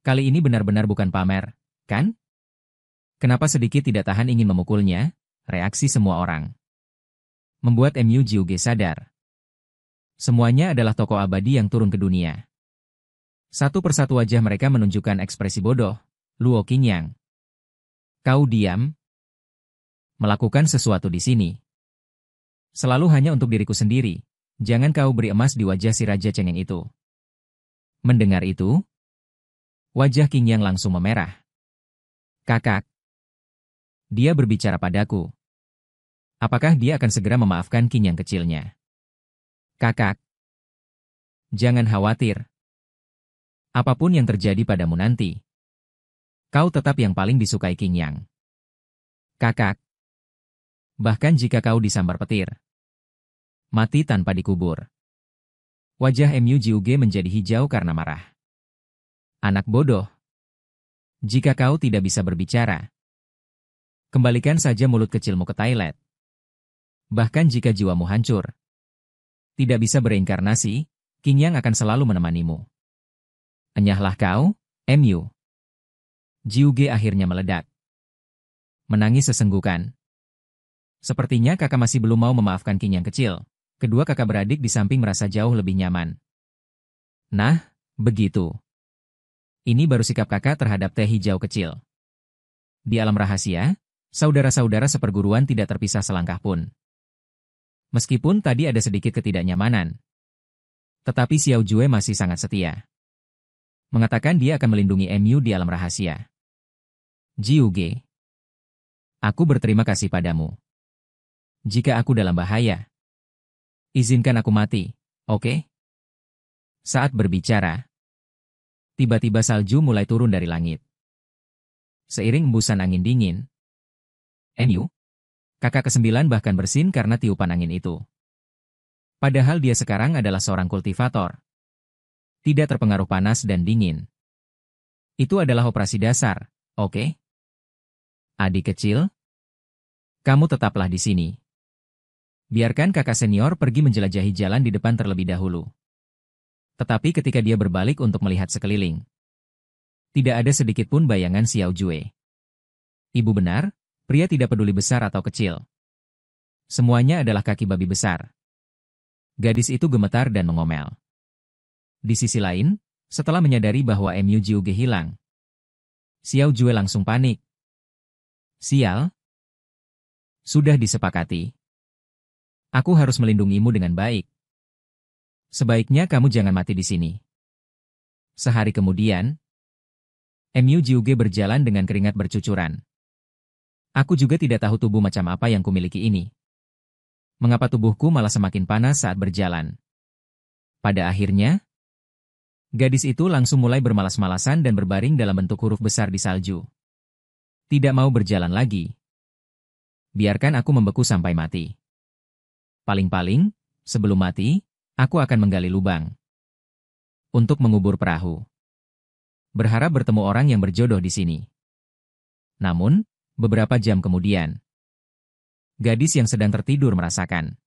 Kali ini benar-benar bukan pamer, kan? Kenapa sedikit tidak tahan ingin memukulnya? Reaksi semua orang membuat Mu Jiuge sadar. Semuanya adalah tokoh abadi yang turun ke dunia. Satu persatu wajah mereka menunjukkan ekspresi bodoh. Luo Qingyang. Kau diam? Melakukan sesuatu di sini. Selalu hanya untuk diriku sendiri. Jangan kau beri emas di wajah si Raja Cengeng itu. Mendengar itu, wajah Qingyang langsung memerah. Kakak. Dia berbicara padaku. Apakah dia akan segera memaafkan Qingyang kecilnya? Kakak. Jangan khawatir. Apapun yang terjadi padamu nanti, kau tetap yang paling disukai Qingyang. Kakak. Bahkan jika kau disambar petir, mati tanpa dikubur. Wajah Mu Jiuge menjadi hijau karena marah. Anak bodoh. Jika kau tidak bisa berbicara, kembalikan saja mulut kecilmu ke toilet. Bahkan jika jiwamu hancur, tidak bisa bereinkarnasi, Qingyang akan selalu menemanimu. Enyahlah kau, Mu. Jiuge akhirnya meledak. Menangis sesenggukan. Sepertinya kakak masih belum mau memaafkan Qingyang kecil. Kedua kakak beradik di samping merasa jauh lebih nyaman. Nah, begitu. Ini baru sikap kakak terhadap teh hijau kecil. Di alam rahasia, saudara-saudara seperguruan tidak terpisah selangkah pun. Meskipun tadi ada sedikit ketidaknyamanan, tetapi Xiao Jue masih sangat setia. Mengatakan dia akan melindungi MU di alam rahasia. Jiuge, aku berterima kasih padamu. Jika aku dalam bahaya, izinkan aku mati, oke? Saat berbicara, tiba-tiba salju mulai turun dari langit. Seiring embusan angin dingin, MU, kakak ke-9 bahkan bersin karena tiupan angin itu. Padahal dia sekarang adalah seorang kultivator. Tidak terpengaruh panas dan dingin. Itu adalah operasi dasar, oke? Adik kecil, kamu tetaplah di sini. Biarkan kakak senior pergi menjelajahi jalan di depan terlebih dahulu. Tetapi ketika dia berbalik untuk melihat sekeliling, tidak ada sedikit pun bayangan Xiao Jue. Ibu benar, pria tidak peduli besar atau kecil. Semuanya adalah kaki babi besar. Gadis itu gemetar dan mengomel. Di sisi lain, setelah menyadari bahwa MU Jiuge hilang, Xiao Jue langsung panik. Sial. Sudah disepakati. Aku harus melindungimu dengan baik. Sebaiknya kamu jangan mati di sini. Sehari kemudian, MU Jiuge berjalan dengan keringat bercucuran. Aku juga tidak tahu tubuh macam apa yang kumiliki ini. Mengapa tubuhku malah semakin panas saat berjalan? Pada akhirnya, gadis itu langsung mulai bermalas-malasan dan berbaring dalam bentuk huruf besar di salju. Tidak mau berjalan lagi. Biarkan aku membeku sampai mati. Paling-paling, sebelum mati, aku akan menggali lubang untuk mengubur perahu. Berharap bertemu orang yang berjodoh di sini. Namun, beberapa jam kemudian, gadis yang sedang tertidur merasakan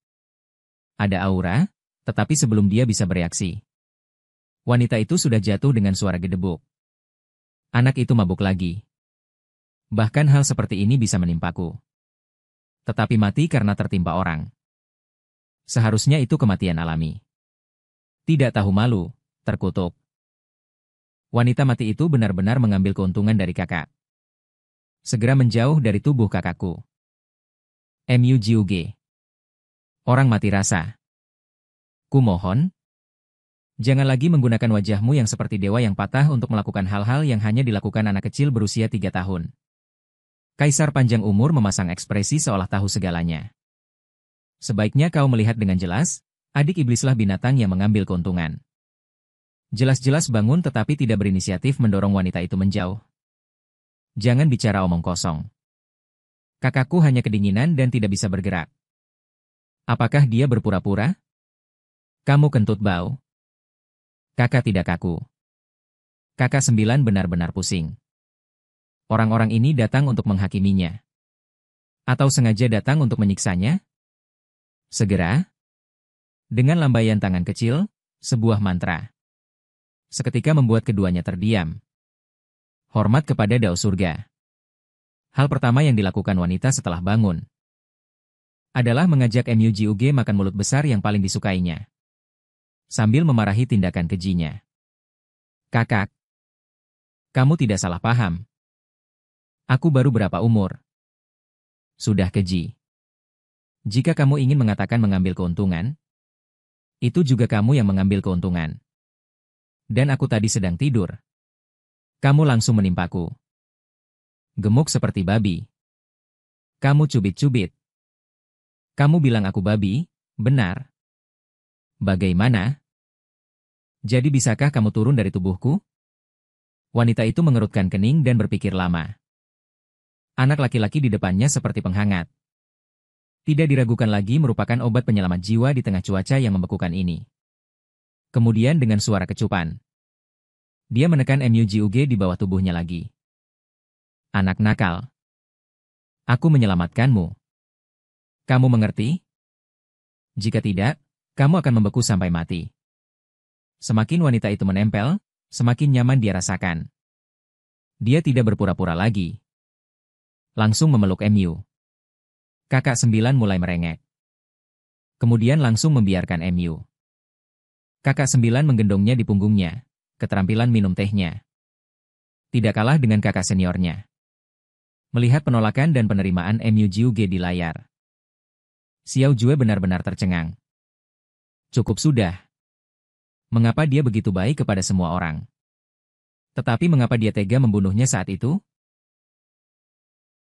ada aura, tetapi sebelum dia bisa bereaksi, wanita itu sudah jatuh dengan suara gedebuk. Anak itu mabuk lagi. Bahkan hal seperti ini bisa menimpaku. Tetapi mati karena tertimpa orang. Seharusnya itu kematian alami. Tidak tahu malu, terkutuk. Wanita mati itu benar-benar mengambil keuntungan dari kakak. Segera menjauh dari tubuh kakakku. MU Jiuge. Orang mati rasa. Kumohon, jangan lagi menggunakan wajahmu yang seperti dewa yang patah untuk melakukan hal-hal yang hanya dilakukan anak kecil berusia 3 tahun. Kaisar panjang umur memasang ekspresi seolah tahu segalanya. Sebaiknya kau melihat dengan jelas, adik iblislah binatang yang mengambil keuntungan. Jelas-jelas bangun tetapi tidak berinisiatif mendorong wanita itu menjauh. Jangan bicara omong kosong. Kakakku hanya kedinginan dan tidak bisa bergerak. Apakah dia berpura-pura? Kamu kentut bau. Kakak tidak kaku. Kakak 9 benar-benar pusing. Orang-orang ini datang untuk menghakiminya. Atau sengaja datang untuk menyiksanya? Segera, dengan lambaian tangan kecil, sebuah mantra seketika membuat keduanya terdiam. Hormat kepada Dao Surga. Hal pertama yang dilakukan wanita setelah bangun adalah mengajak MU Jiuge makan mulut besar yang paling disukainya, sambil memarahi tindakan kejinya. Kakak, kamu tidak salah paham. Aku baru berapa umur? Sudah keji. Jika kamu ingin mengatakan mengambil keuntungan, itu juga kamu yang mengambil keuntungan. Dan aku tadi sedang tidur. Kamu langsung menimpaku. Gemuk seperti babi. Kamu cubit-cubit. Kamu bilang aku babi, benar. Bagaimana? Jadi bisakah kamu turun dari tubuhku? Wanita itu mengerutkan kening dan berpikir lama. Anak laki-laki di depannya seperti penghangat. Tidak diragukan lagi merupakan obat penyelamat jiwa di tengah cuaca yang membekukan ini. Kemudian dengan suara kecupan, dia menekan MU Jiuge di bawah tubuhnya lagi. Anak nakal. Aku menyelamatkanmu. Kamu mengerti? Jika tidak, kamu akan membeku sampai mati. Semakin wanita itu menempel, semakin nyaman dia rasakan. Dia tidak berpura-pura lagi. Langsung memeluk MU. Kakak 9 mulai merengek. Kemudian langsung membiarkan MU. Kakak 9 menggendongnya di punggungnya, keterampilan minum tehnya. Tidak kalah dengan kakak seniornya. Melihat penolakan dan penerimaan Mu Jiuge di layar, Xiao Jue benar-benar tercengang. Cukup sudah. Mengapa dia begitu baik kepada semua orang? Tetapi mengapa dia tega membunuhnya saat itu?